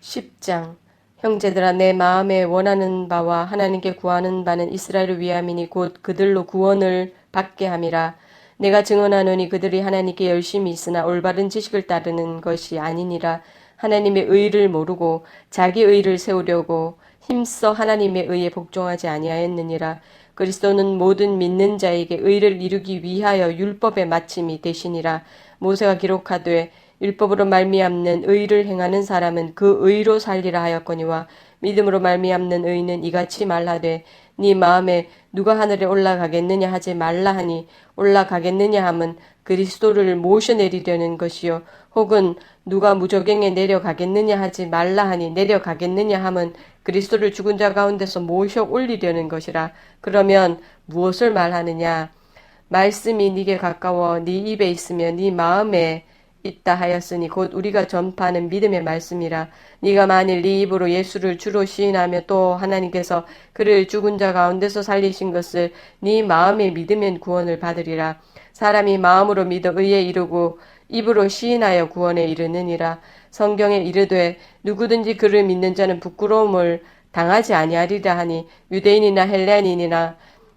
10장 형제들아 내 마음에 원하는 바와 하나님께 구하는 바는 이스라엘을 위함이니 곧 그들로 구원을 받게 함이라. 내가 증언하노니 그들이 하나님께 열심히 있으나 올바른 지식을 따르는 것이 아니니라. 하나님의 의를 모르고 자기 의를 세우려고 힘써 하나님의 의에 복종하지 아니하였느니라. 그리스도는 모든 믿는 자에게 의를 이루기 위하여 율법의 마침이 되시니라. 모세가 기록하되 율법으로 말미암는 의를 행하는 사람은 그 의로 살리라 하였거니와 믿음으로 말미암는 의는 이같이 말하되 네 마음에 누가 하늘에 올라가겠느냐 하지 말라 하니 올라가겠느냐 함은 그리스도를 모셔내리려는 것이요 혹은 누가 무저갱에 내려가겠느냐 하지 말라 하니 내려가겠느냐 함은 그리스도를 죽은 자 가운데서 모셔 올리려는 것이라. 그러면 무엇을 말하느냐? 말씀이 네게 가까워 네 입에 있으며 네 마음에 있다 하였으니 곧 우리가 전파하는 믿음의 말씀이라. 네가 만일 네 입으로 예수를 주로 시인하며 또 하나님께서 그를 죽은 자 가운데서 살리신 것을 네 마음에 믿으면 구원을 받으리라. 사람이 마음으로 믿어 의에 이르고 입으로 시인하여 구원에 이르느니라. 성경에 이르되 누구든지 그를 믿는 자는 부끄러움을 당하지 아니하리라 하니 유대인이나 헬레인이나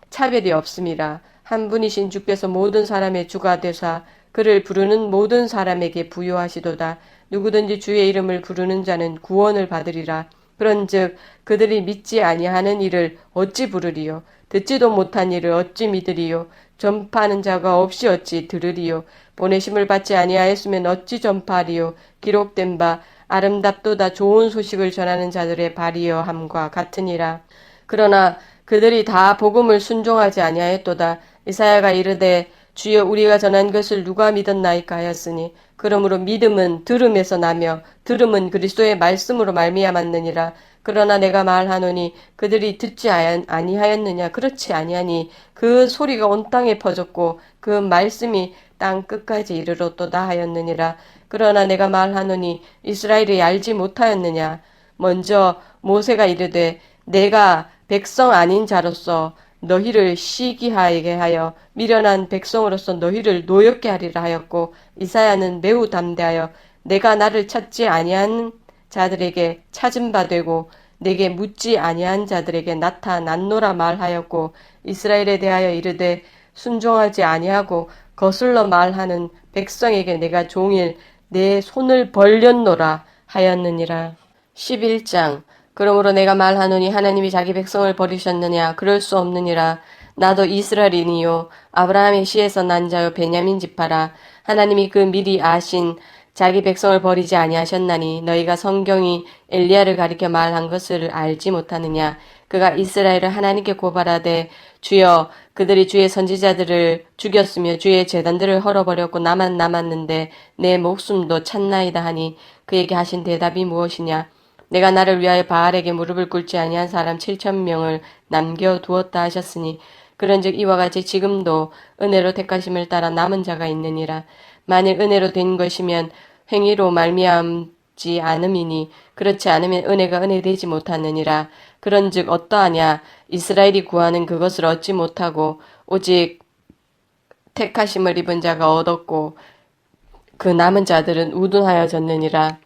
차별이 없음이라. 한 분이신 주께서 모든 사람의 주가 되사 그를 부르는 모든 사람에게 부요하시도다. 누구든지 주의 이름을 부르는 자는 구원을 받으리라. 그런즉 그들이 믿지 아니하는 일을 어찌 부르리요? 듣지도 못한 일을 어찌 믿으리요? 전파하는 자가 없이 어찌 들으리요? 보내심을 받지 아니하였으면 어찌 전파하리요? 기록된 바 아름답도다 좋은 소식을 전하는 자들의 발이여 함과 같으니라. 그러나 그들이 다 복음을 순종하지 아니하였도다. 이사야가 이르되 주여 우리가 전한 것을 누가 믿었나이까 하였으니 그러므로 믿음은 들음에서 나며 들음은 그리스도의 말씀으로 말미암았느니라. 그러나 내가 말하노니 그들이 듣지 아니하였느냐. 그렇지 아니하니 그 소리가 온 땅에 퍼졌고 그 말씀이 땅 끝까지 이르렀도다 하였느니라. 그러나 내가 말하노니 이스라엘이 알지 못하였느냐. 먼저 모세가 이르되 내가 백성 아닌 자로서 너희를 시기하게 하여 미련한 백성으로서 너희를 노엽게 하리라 하였고, 이사야는 매우 담대하여 내가 나를 찾지 아니한 자들에게 찾은 바 되고 내게 묻지 아니한 자들에게 나타났노라 말하였고, 이스라엘에 대하여 이르되 순종하지 아니하고 거슬러 말하는 백성에게 내가 종일 내 손을 벌렸노라 하였느니라. 11장. 그러므로 내가 말하노니 하나님이 자기 백성을 버리셨느냐. 그럴 수 없느니라. 나도 이스라엘이니요 아브라함의 씨에서 난 자요 베냐민 지파라. 하나님이 그 미리 아신 자기 백성을 버리지 아니하셨나니 너희가 성경이 엘리야를 가리켜 말한 것을 알지 못하느냐. 그가 이스라엘을 하나님께 고발하되 주여 그들이 주의 선지자들을 죽였으며 주의 제단들을 헐어버렸고 나만 남았는데 내 목숨도 찼나이다 하니 그에게 하신 대답이 무엇이냐. 내가 나를 위하여 바알에게 무릎을 꿇지 아니한 사람 7,000명을 남겨두었다 하셨으니 그런즉 이와 같이 지금도 은혜로 택하심을 따라 남은 자가 있느니라. 만일 은혜로 된 것이면 행위로 말미암지 않음이니 그렇지 않으면 은혜가 은혜되지 못하느니라. 그런즉 어떠하냐. 이스라엘이 구하는 그것을 얻지 못하고 오직 택하심을 입은 자가 얻었고 그 남은 자들은 우둔하여졌느니라.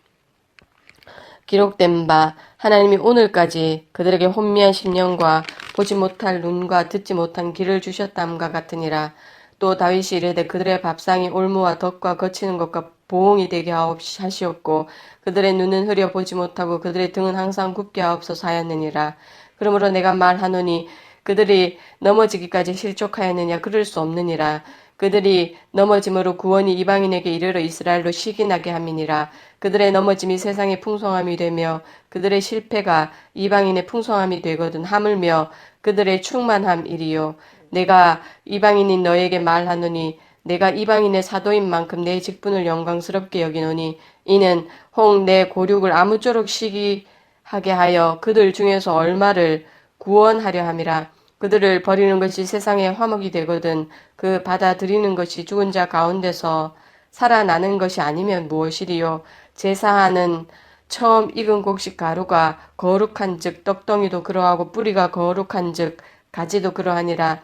기록된 바 하나님이 오늘까지 그들에게 혼미한 심령과 보지 못할 눈과 듣지 못한 귀를 주셨담과 같으니라. 또 다윗이 이르되 그들의 밥상이 올무와 덕과 거치는 것과 보응이 되게 하시옵고 그들의 눈은 흐려 보지 못하고 그들의 등은 항상 굽게 하옵소서 하였느니라. 그러므로 내가 말하노니 그들이 넘어지기까지 실족하였느냐. 그럴 수 없느니라. 그들이 넘어짐으로 구원이 이방인에게 이르러 이스라엘로 시기나게 함이니라. 그들의 넘어짐이 세상의 풍성함이 되며 그들의 실패가 이방인의 풍성함이 되거든 하물며 그들의 충만함이리요. 내가 이방인인 너에게 말하노니 내가 이방인의 사도인 만큼 내 직분을 영광스럽게 여기노니 이는 혹 내 고륙을 아무쪼록 시기하게 하여 그들 중에서 얼마를 구원하려 함이라. 그들을 버리는 것이 세상의 화목이 되거든 그 받아들이는 것이 죽은 자 가운데서 살아나는 것이 아니면 무엇이리요. 제사하는 처음 익은 곡식 가루가 거룩한 즉 떡덩이도 그러하고 뿌리가 거룩한 즉 가지도 그러하니라.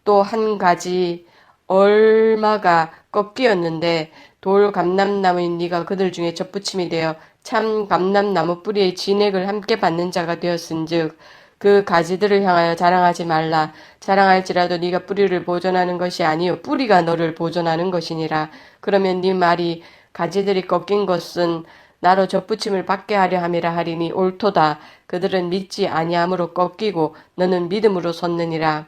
또 한 가지 얼마가 꺾이었는데 돌 감람나무인 네가 그들 중에 접붙임이 되어 참 감람나무 뿌리의 진액을 함께 받는 자가 되었은즉 그 가지들을 향하여 자랑하지 말라. 자랑할지라도 네가 뿌리를 보존하는 것이 아니요 뿌리가 너를 보존하는 것이니라. 그러면 네 말이 가지들이 꺾인 것은 나로 접붙임을 받게 하려 함이라 하리니 옳도다. 그들은 믿지 아니함으로 꺾이고 너는 믿음으로 섰느니라.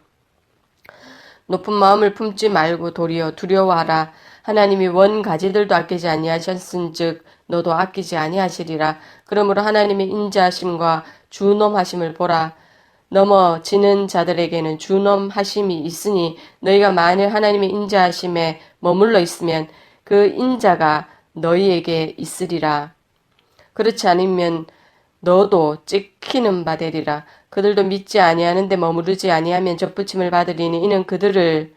높은 마음을 품지 말고 도리어 두려워하라. 하나님이 원 가지들도 아끼지 아니하셨은즉 너도 아끼지 아니하시리라. 그러므로 하나님의 인자하심과 준엄하심을 보라. 넘어지는 자들에게는 준엄하심이 있으니 너희가 만일 하나님의 인자하심에 머물러 있으면 그 인자가 너희에게 있으리라. 그렇지 않으면 너도 찍히는 바 되리라. 그들도 믿지 아니하는데 머무르지 아니하면 접붙임을 받으리니 이는 그들을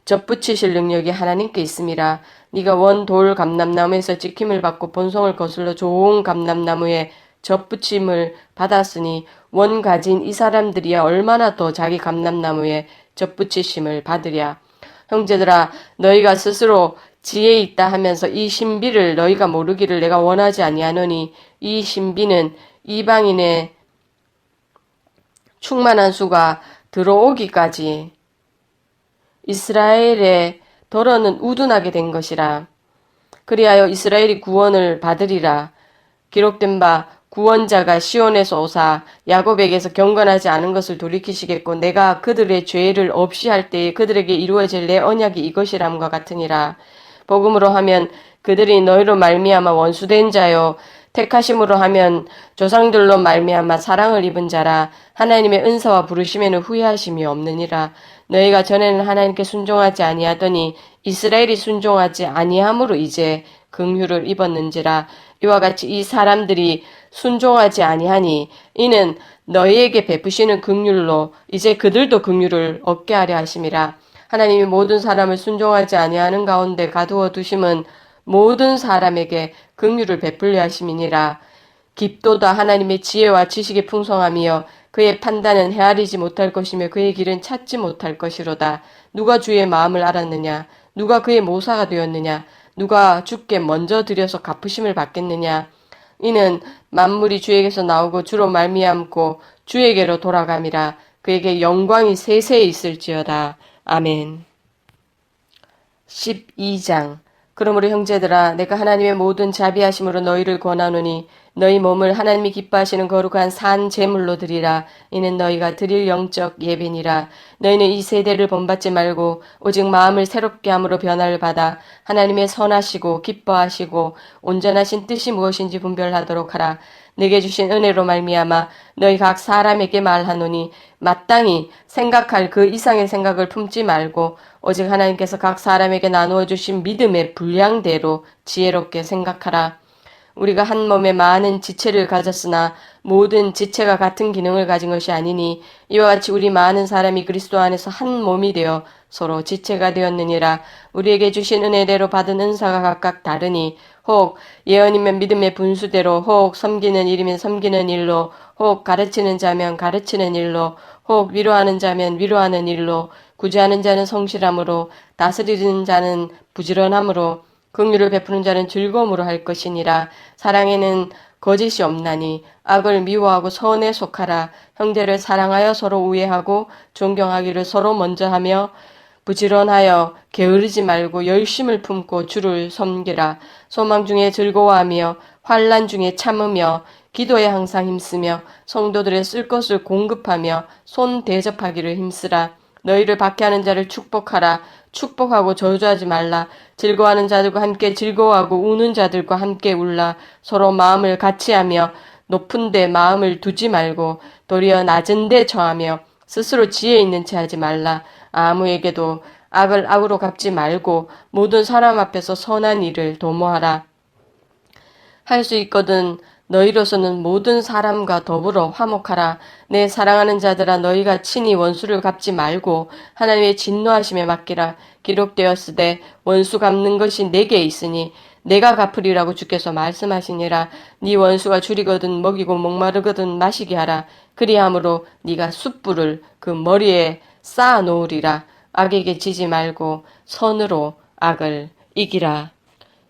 접붙이실 능력이 하나님께 있음이라. 네가 원 돌 감람나무에서 찍힘을 받고 본성을 거슬러 좋은 감람나무에 접붙임을 받았으니 원 가진 이 사람들이야 얼마나 더 자기 감람나무에 접붙이심을 받으랴. 형제들아 너희가 스스로 지혜 있다 하면서 이 신비를 너희가 모르기를 내가 원하지 아니하노니 이 신비는 이방인의 충만한 수가 들어오기까지 이스라엘의 더러는 우둔하게 된 것이라. 그리하여 이스라엘이 구원을 받으리라. 기록된 바 구원자가 시온에서 오사 야곱에게서 경건하지 않은 것을 돌이키시겠고 내가 그들의 죄를 없이 할 때에 그들에게 이루어질 내 언약이 이것이람과 같으니라. 복음으로 하면 그들이 너희로 말미암아 원수된 자요 택하심으로 하면 조상들로 말미암아 사랑을 입은 자라. 하나님의 은사와 부르심에는 후회하심이 없느니라. 너희가 전에는 하나님께 순종하지 아니하더니 이스라엘이 순종하지 아니함으로 이제 긍휼을 입었는지라. 이와 같이 이 사람들이 순종하지 아니하니 이는 너희에게 베푸시는 긍휼로 이제 그들도 긍휼을 얻게 하려 하심이라. 하나님이 모든 사람을 순종하지 아니하는 가운데 가두어 두심은 모든 사람에게 긍휼을 베풀려 하심이니라. 깊도다 하나님의 지혜와 지식의 풍성함이여 그의 판단은 헤아리지 못할 것이며 그의 길은 찾지 못할 것이로다. 누가 주의 마음을 알았느냐? 누가 그의 모사가 되었느냐? 누가 주께 먼저 드려서 갚으심을 받겠느냐? 이는 만물이 주에게서 나오고 주로 말미암고 주에게로 돌아감이라. 그에게 영광이 세세히 있을지어다. 아멘. 12장. 그러므로 형제들아 내가 하나님의 모든 자비하심으로 너희를 권하노니 너희 몸을 하나님이 기뻐하시는 거룩한 산 제물로 드리라. 이는 너희가 드릴 영적 예배니라. 너희는 이 세대를 본받지 말고 오직 마음을 새롭게 함으로 변화를 받아 하나님의 선하시고 기뻐하시고 온전하신 뜻이 무엇인지 분별하도록 하라. 내게 주신 은혜로 말미암아 너희 각 사람에게 말하노니 마땅히 생각할 그 이상의 생각을 품지 말고 오직 하나님께서 각 사람에게 나누어 주신 믿음의 분량대로 지혜롭게 생각하라. 우리가 한 몸에 많은 지체를 가졌으나 모든 지체가 같은 기능을 가진 것이 아니니 이와 같이 우리 많은 사람이 그리스도 안에서 한 몸이 되어 서로 지체가 되었느니라. 우리에게 주신 은혜대로 받은 은사가 각각 다르니 혹 예언이면 믿음의 분수대로, 혹 섬기는 일이면 섬기는 일로, 혹 가르치는 자면 가르치는 일로, 혹 위로하는 자면 위로하는 일로, 구제하는 자는 성실함으로, 다스리는 자는 부지런함으로, 긍휼을 베푸는 자는 즐거움으로 할 것이니라. 사랑에는 거짓이 없나니 악을 미워하고 선에 속하라. 형제를 사랑하여 서로 우애하고 존경하기를 서로 먼저 하며 부지런하여 게으르지 말고 열심을 품고 주를 섬기라. 소망 중에 즐거워하며 환난 중에 참으며 기도에 항상 힘쓰며 성도들의 쓸 것을 공급하며 손 대접하기를 힘쓰라. 너희를 박해하는 자를 축복하라. 축복하고 저주하지 말라. 즐거워하는 자들과 함께 즐거워하고 우는 자들과 함께 울라. 서로 마음을 같이하며 높은 데 마음을 두지 말고 도리어 낮은 데 처하며 스스로 지혜 있는 채 하지 말라. 아무에게도 악을 악으로 갚지 말고 모든 사람 앞에서 선한 일을 도모하라. 할 수 있거든 너희로서는 모든 사람과 더불어 화목하라. 내 사랑하는 자들아 너희가 친히 원수를 갚지 말고 하나님의 진노하심에 맡기라. 기록되었으되 원수 갚는 것이 내게 있으니 내가 갚으리라고 주께서 말씀하시니라. 네 원수가 줄이거든 먹이고 목마르거든 마시게 하라. 그리함으로 네가 숯불을 그 머리에 쌓아 놓으리라. 악에게 지지 말고 선으로 악을 이기라.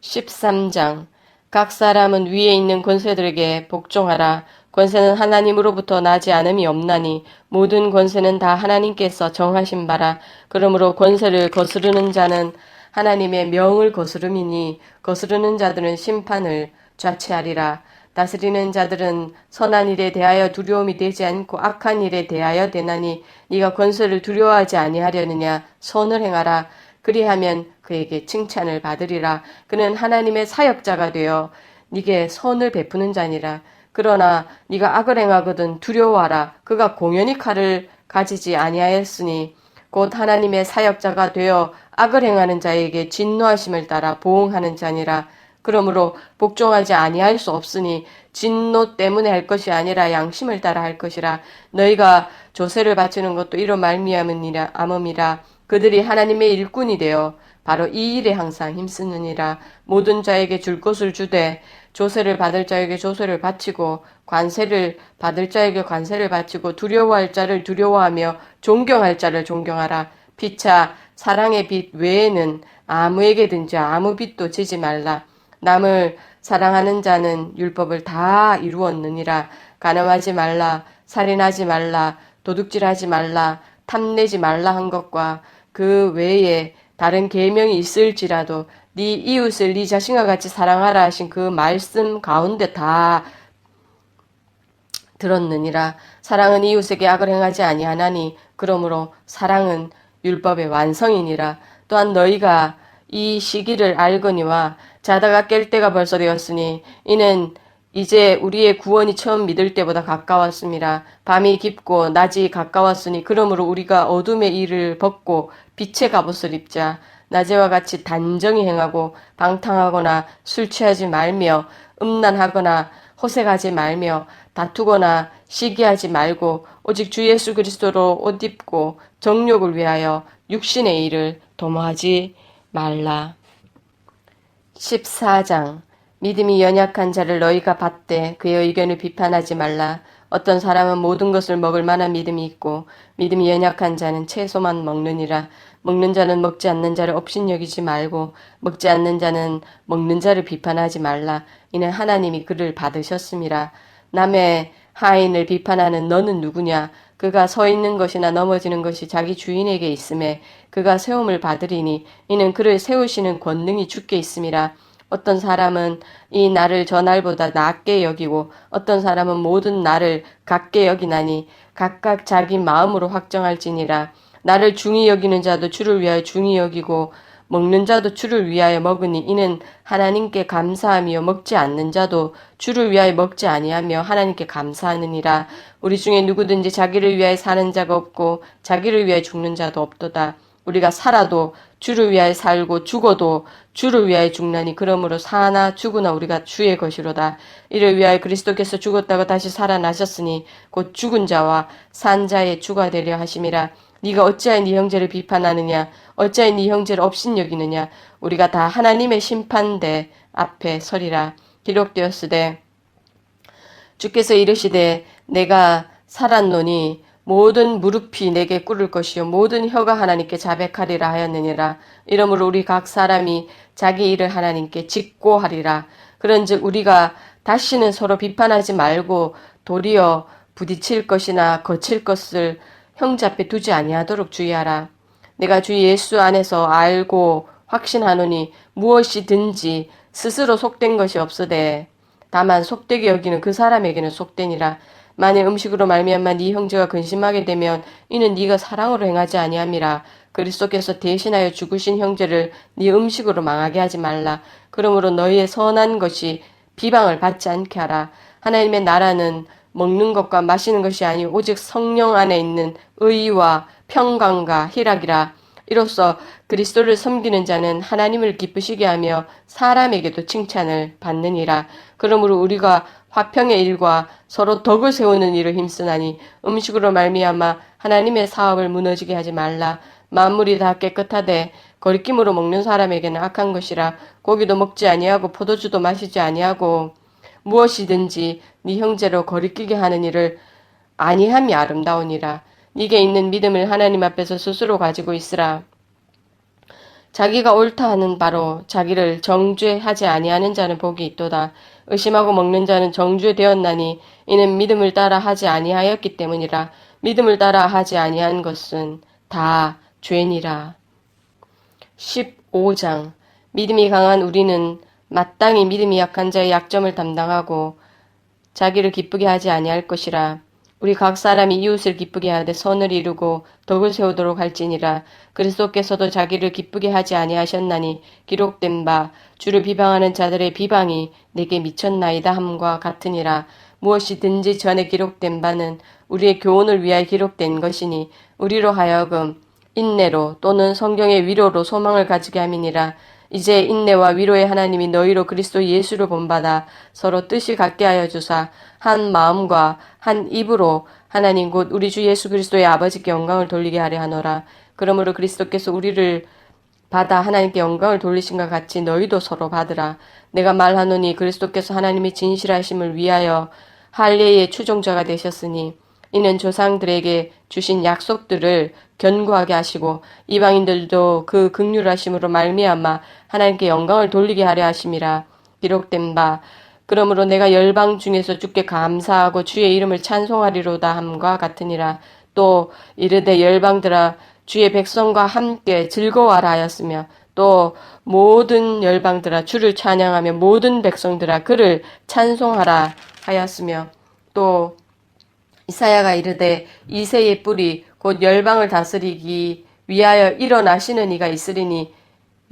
13장. 각 사람은 위에 있는 권세들에게 복종하라. 권세는 하나님으로부터 나지 않음이 없나니 모든 권세는 다 하나님께서 정하신 바라. 그러므로 권세를 거스르는 자는 하나님의 명을 거스름이니 거스르는 자들은 심판을 자취하리라. 다스리는 자들은 선한 일에 대하여 두려움이 되지 않고 악한 일에 대하여 되나니 네가 권세를 두려워하지 아니하려느냐. 선을 행하라. 그리하면 그에게 칭찬을 받으리라. 그는 하나님의 사역자가 되어 네게 선을 베푸는 자니라. 그러나 네가 악을 행하거든 두려워하라. 그가 공연히 칼을 가지지 아니하였으니 곧 하나님의 사역자가 되어 악을 행하는 자에게 진노하심을 따라 보응하는 자니라. 그러므로 복종하지 아니할 수 없으니 진노 때문에 할 것이 아니라 양심을 따라 할 것이라. 너희가 조세를 바치는 것도 이로 말미암음이라. 그들이 하나님의 일꾼이 되어 바로 이 일에 항상 힘쓰느니라. 모든 자에게 줄 것을 주되 조세를 받을 자에게 조세를 바치고 관세를 받을 자에게 관세를 바치고 두려워할 자를 두려워하며 존경할 자를 존경하라. 피차 사랑의 빚 외에는 아무에게든지 아무 빚도 지지 말라. 남을 사랑하는 자는 율법을 다 이루었느니라. 간음하지 말라, 살인하지 말라, 도둑질하지 말라, 탐내지 말라 한 것과 그 외에 다른 계명이 있을지라도 네 이웃을 네 자신과 같이 사랑하라 하신 그 말씀 가운데 다 들었느니라. 사랑은 이웃에게 악을 행하지 아니하나니 그러므로 사랑은 율법의 완성이니라. 또한 너희가 이 시기를 알거니와 자다가 깰 때가 벌써 되었으니 이는 이제 우리의 구원이 처음 믿을 때보다 가까웠습니다. 밤이 깊고 낮이 가까웠으니 그러므로 우리가 어둠의 일을 벗고 빛의 갑옷을 입자. 낮에와 같이 단정히 행하고 방탕하거나 술 취하지 말며 음란하거나 호색하지 말며 다투거나 시기하지 말고 오직 주 예수 그리스도로 옷 입고 정욕을 위하여 육신의 일을 도모하지 말라. 14장 믿음이 연약한 자를 너희가 받되 그의 의견을 비판하지 말라. 어떤 사람은 모든 것을 먹을 만한 믿음이 있고 믿음이 연약한 자는 채소만 먹느니라. 먹는 자는 먹지 않는 자를 업신여기지 말고 먹지 않는 자는 먹는 자를 비판하지 말라. 이는 하나님이 그를 받으셨음이라. 남의 하인을 비판하는 너는 누구냐? 그가 서 있는 것이나 넘어지는 것이 자기 주인에게 있음에 그가 세움을 받으리니 이는 그를 세우시는 권능이 주께 있음이라. 어떤 사람은 이 날을 저 날보다 낮게 여기고 어떤 사람은 모든 날을 같게 여기나니 각각 자기 마음으로 확정할지니라. 나를 중히 여기는 자도 주를 위하여 중히 여기고 먹는 자도 주를 위하여 먹으니 이는 하나님께 감사하며 먹지 않는 자도 주를 위하여 먹지 아니하며 하나님께 감사하느니라. 우리 중에 누구든지 자기를 위하여 사는 자가 없고 자기를 위하여 죽는 자도 없도다. 우리가 살아도 주를 위하여 살고 죽어도 주를 위하여 죽나니 그러므로 사나 죽으나 우리가 주의 것이로다. 이를 위하여 그리스도께서 죽었다고 다시 살아나셨으니 곧 죽은 자와 산 자의 주가 되려 하심이라. 네가 어찌하여 네 형제를 비판하느냐? 어찌하여 네 형제를 업신여기느냐? 우리가 다 하나님의 심판대 앞에 서리라. 기록되었으되 주께서 이르시되 내가 살았노니 모든 무릎이 내게 꿇을 것이요 모든 혀가 하나님께 자백하리라 하였느니라. 이러므로 우리 각 사람이 자기 일을 하나님께 짓고 하리라. 그런즉 우리가 다시는 서로 비판하지 말고 도리어 부딪힐 것이나 거칠 것을 형제 앞에 두지 아니하도록 주의하라. 내가 주 예수 안에서 알고 확신하노니 무엇이든지 스스로 속된 것이 없으되 다만 속되게 여기는 그 사람에게는 속되니라. 만일 음식으로 말미암아 네 형제가 근심하게 되면 이는 네가 사랑으로 행하지 아니함이라. 그리스도께서 대신하여 죽으신 형제를 네 음식으로 망하게 하지 말라. 그러므로 너희의 선한 것이 비방을 받지 않게 하라. 하나님의 나라는 먹는 것과 마시는 것이 아니 오직 성령 안에 있는 의와 평강과 희락이라. 이로써 그리스도를 섬기는 자는 하나님을 기쁘시게 하며 사람에게도 칭찬을 받느니라. 그러므로 우리가 화평의 일과 서로 덕을 세우는 일을 힘쓰나니 음식으로 말미암아 하나님의 사업을 무너지게 하지 말라. 만물이 다 깨끗하되 거리낌으로 먹는 사람에게는 악한 것이라. 고기도 먹지 아니하고 포도주도 마시지 아니하고 무엇이든지 네 형제로 거리끼게 하는 일을 아니함이 아름다우니라. 네게 있는 믿음을 하나님 앞에서 스스로 가지고 있으라. 자기가 옳다 하는 바로 자기를 정죄하지 아니하는 자는 복이 있도다. 의심하고 먹는 자는 정죄되었나니 이는 믿음을 따라 하지 아니하였기 때문이라. 믿음을 따라 하지 아니한 것은 다 죄니라. 15장 믿음이 강한 우리는 마땅히 믿음이 약한 자의 약점을 담당하고 자기를 기쁘게 하지 아니할 것이라. 우리 각 사람이 이웃을 기쁘게 하되 선을 이루고 덕을 세우도록 할지니라. 그리스도께서도 자기를 기쁘게 하지 아니하셨나니 기록된 바 주를 비방하는 자들의 비방이 내게 미쳤나이다 함과 같으니라. 무엇이든지 전에 기록된 바는 우리의 교훈을 위하여 기록된 것이니 우리로 하여금 인내로 또는 성경의 위로로 소망을 가지게 함이니라. 이제 인내와 위로의 하나님이 너희로 그리스도 예수를 본받아 서로 뜻이 같게 하여 주사 한 마음과 한 입으로 하나님 곧 우리 주 예수 그리스도의 아버지께 영광을 돌리게 하려 하노라. 그러므로 그리스도께서 우리를 받아 하나님께 영광을 돌리신 것 같이 너희도 서로 받으라. 내가 말하노니 그리스도께서 하나님의 진실하심을 위하여 할례의 추종자가 되셨으니 이는 조상들에게 주신 약속들을 견고하게 하시고 이방인들도 그 긍휼하심으로 말미암아 하나님께 영광을 돌리게 하려 하심이라. 기록된 바 그러므로 내가 열방 중에서 주께 감사하고 주의 이름을 찬송하리로다 함과 같으니라. 또 이르되 열방들아 주의 백성과 함께 즐거워하라 하였으며 또 모든 열방들아 주를 찬양하며 모든 백성들아 그를 찬송하라 하였으며 또 이사야가 이르되 이새의 뿌리 곧 열방을 다스리기 위하여 일어나시는 이가 있으리니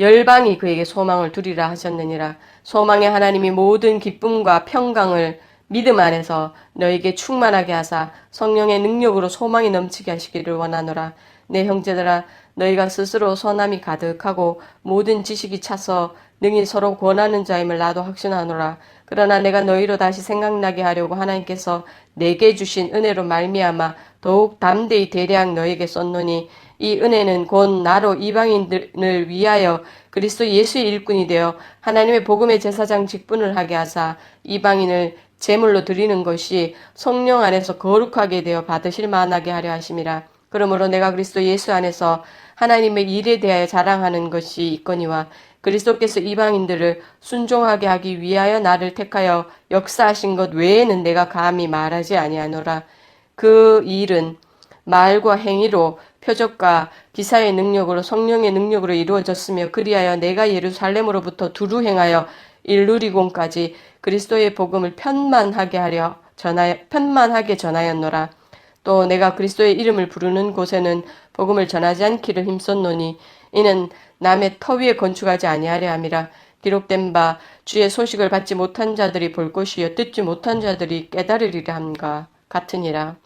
열방이 그에게 소망을 두리라 하셨느니라. 소망의 하나님이 모든 기쁨과 평강을 믿음 안에서 너에게 충만하게 하사 성령의 능력으로 소망이 넘치게 하시기를 원하노라. 내 형제들아, 너희가 스스로 선함이 가득하고 모든 지식이 차서 능히 서로 권하는 자임을 나도 확신하노라. 그러나 내가 너희로 다시 생각나게 하려고 하나님께서 내게 주신 은혜로 말미암아 더욱 담대히 대량 너에게 썼노니, 이 은혜는 곧 나로 이방인을 위하여 그리스도 예수의 일꾼이 되어 하나님의 복음의 제사장 직분을 하게 하사 이방인을 제물로 드리는 것이 성령 안에서 거룩하게 되어 받으실 만하게 하려 하심이라. 그러므로 내가 그리스도 예수 안에서 하나님의 일에 대하여 자랑하는 것이 있거니와, 그리스도께서 이방인들을 순종하게 하기 위하여 나를 택하여 역사하신 것 외에는 내가 감히 말하지 아니하노라. 그 일은 말과 행위로, 표적과 기사의 능력으로, 성령의 능력으로 이루어졌으며, 그리하여 내가 예루살렘으로부터 두루 행하여 일루리곤까지 그리스도의 복음을 편만하게 전하였노라. 또 내가 그리스도의 이름을 부르는 곳에는 복음을 전하지 않기를 힘썼노니, 이는 남의 터 위에 건축하지 아니하려 함이라. 기록된 바 주의 소식을 받지 못한 자들이 볼 것이요 듣지 못한 자들이 깨달으리라 함과 같으니라.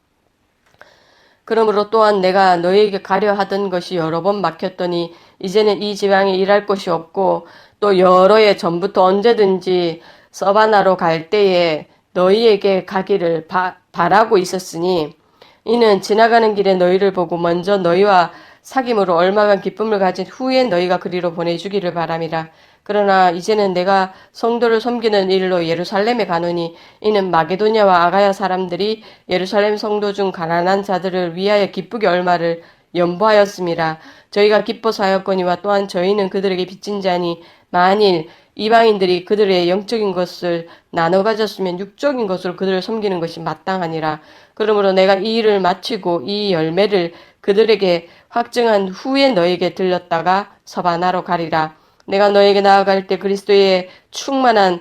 그러므로 또한 내가 너희에게 가려 하던 것이 여러 번 막혔더니 이제는 이 지방에 일할 곳이 없고, 또 여러 해 전부터 언제든지 서바나로 갈 때에 너희에게 가기를 바라고 있었으니, 이는 지나가는 길에 너희를 보고 먼저 너희와 사귐으로 얼마간 기쁨을 가진 후에 너희가 그리로 보내주기를 바람이라. 그러나 이제는 내가 성도를 섬기는 일로 예루살렘에 가노니, 이는 마게도냐와 아가야 사람들이 예루살렘 성도 중 가난한 자들을 위하여 기쁘게 얼마를 연보하였음이라. 저희가 기뻐서 하였거니와 또한 저희는 그들에게 빚진 자니, 만일 이방인들이 그들의 영적인 것을 나눠 가졌으면 육적인 것으로 그들을 섬기는 것이 마땅하니라. 그러므로 내가 이 일을 마치고 이 열매를 그들에게 확증한 후에 너에게 들렸다가 서바나로 가리라. 내가 너에게 나아갈 때 그리스도의 충만한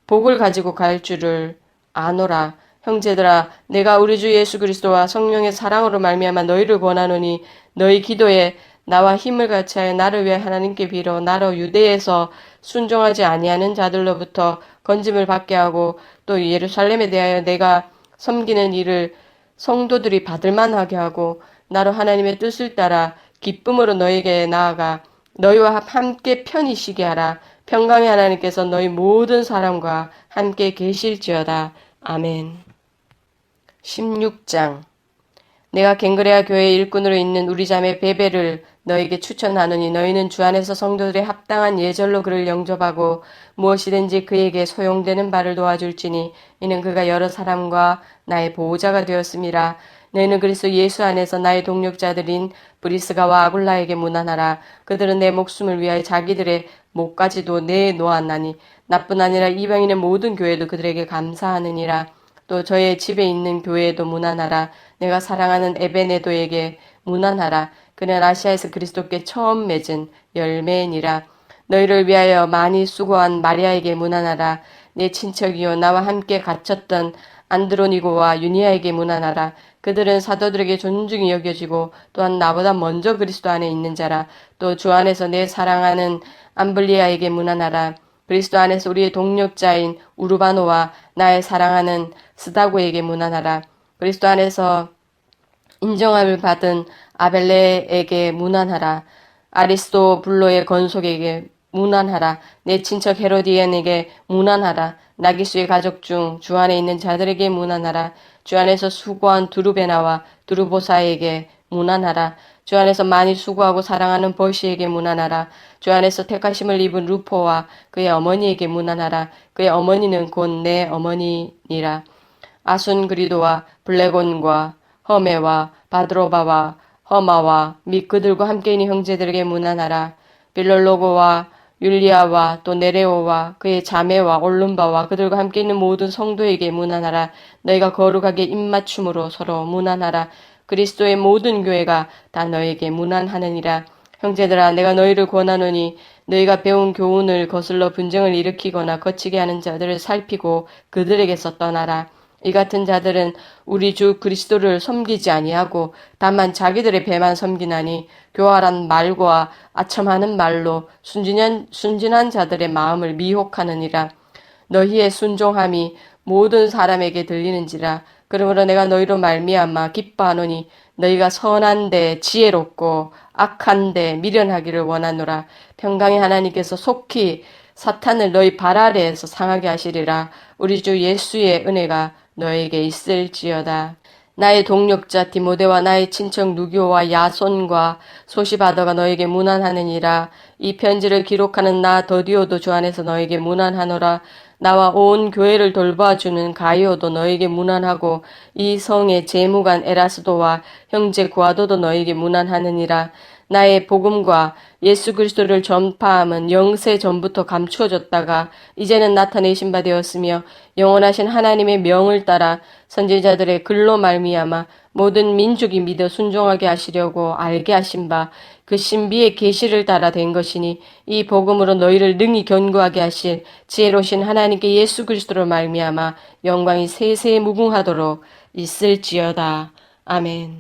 복을 가지고 갈 줄을 아노라. 형제들아, 내가 우리 주 예수 그리스도와 성령의 사랑으로 말미암아 너희를 권하노니, 너희 기도에 나와 힘을 같이하여 나를 위해 하나님께 빌어 나로 유대에서 순종하지 아니하는 자들로부터 건짐을 받게 하고, 또 예루살렘에 대하여 내가 섬기는 일을 성도들이 받을 만하게 하고, 나로 하나님의 뜻을 따라 기쁨으로 너에게 나아가 너희와 함께 편히 쉬게 하라. 평강의 하나님께서 너희 모든 사람과 함께 계실지어다. 아멘. 16장. 내가 갱그레아 교회의 일꾼으로 있는 우리 자매 베베를 너에게 추천하노니, 너희는 주 안에서 성도들의 합당한 예절로 그를 영접하고 무엇이든지 그에게 소용되는 바를 도와줄지니, 이는 그가 여러 사람과 나의 보호자가 되었음이라. 너희는 그리스도 예수 안에서 나의 동력자들인 브리스가와 아굴라에게 문안하라. 그들은 내 목숨을 위하여 자기들의 목까지도 내놓았나니, 나뿐 아니라 이방인의 모든 교회도 그들에게 감사하느니라. 또 저의 집에 있는 교회에도 문안하라. 내가 사랑하는 에베네도에게 문안하라. 그는 아시아에서 그리스도께 처음 맺은 열매니라. 너희를 위하여 많이 수고한 마리아에게 문안하라. 내 친척이요 나와 함께 갇혔던 안드로니고와 유니아에게 문안하라. 그들은 사도들에게 존중이 여겨지고 또한 나보다 먼저 그리스도 안에 있는 자라. 또 주 안에서 내 사랑하는 암블리아에게 문안하라. 그리스도 안에서 우리의 동력자인 우르바노와 나의 사랑하는 스다고에게 문안하라. 그리스도 안에서 인정함을 받은 아벨레에게 문안하라. 아리스토블로의 건속에게 문안하라. 내 친척 헤로디엔에게 문안하라. 나기수의 가족 중 주 안에 있는 자들에게 문안하라. 주 안에서 수고한 두루베나와 두루보사에게 문안하라. 주 안에서 많이 수고하고 사랑하는 버시에게 문안하라. 주 안에서 택하심을 입은 루포와 그의 어머니에게 문안하라. 그의 어머니는 곧 내 어머니니라. 아순그리도와 블레곤과 허메와 바드로바와 허마와 및 그들과 함께 있는 형제들에게 문안하라. 빌롤로고와 율리아와 또 네레오와 그의 자매와 올lum바와 그들과 함께 있는 모든 성도에게 문안하라. 너희가 거룩하게 입맞춤으로 서로 문안하라. 그리스도의 모든 교회가 다 너에게 문안하느니라. 형제들아, 내가 너희를 권하노니, 너희가 배운 교훈을 거슬러 분쟁을 일으키거나 거치게 하는 자들을 살피고 그들에게서 떠나라. 이 같은 자들은 우리 주 그리스도를 섬기지 아니하고 다만 자기들의 배만 섬기나니 교활한 말과 아첨하는 말로 순진한 자들의 마음을 미혹하느니라. 너희의 순종함이 모든 사람에게 들리는지라. 그러므로 내가 너희로 말미암아 기뻐하노니 너희가 선한데 지혜롭고 악한데 미련하기를 원하노라. 평강의 하나님께서 속히 사탄을 너희 발 아래에서 상하게 하시리라. 우리 주 예수의 은혜가 너에게 있을지어다. 나의 동력자 디모데와 나의 친척 누교와 야손과 소시바더가 너에게 문안하느니라. 이 편지를 기록하는 나 더디오도 주 안에서 너에게 문안하노라. 나와 온 교회를 돌봐주는 가이오도 너에게 문안하고 이 성의 재무관 에라스도와 형제 구아도도 너에게 문안하느니라. 나의 복음과 예수 그리스도를 전파함은 영세 전부터 감추어졌다가 이제는 나타내신 바 되었으며 영원하신 하나님의 명을 따라 선지자들의 글로 말미암아 모든 민족이 믿어 순종하게 하시려고 알게 하신 바 그 신비의 계시를 따라 된 것이니 이 복음으로 너희를 능히 견고하게 하실 지혜로우신 하나님께 예수 그리스도로 말미암아 영광이 세세 무궁하도록 있을지어다. 아멘.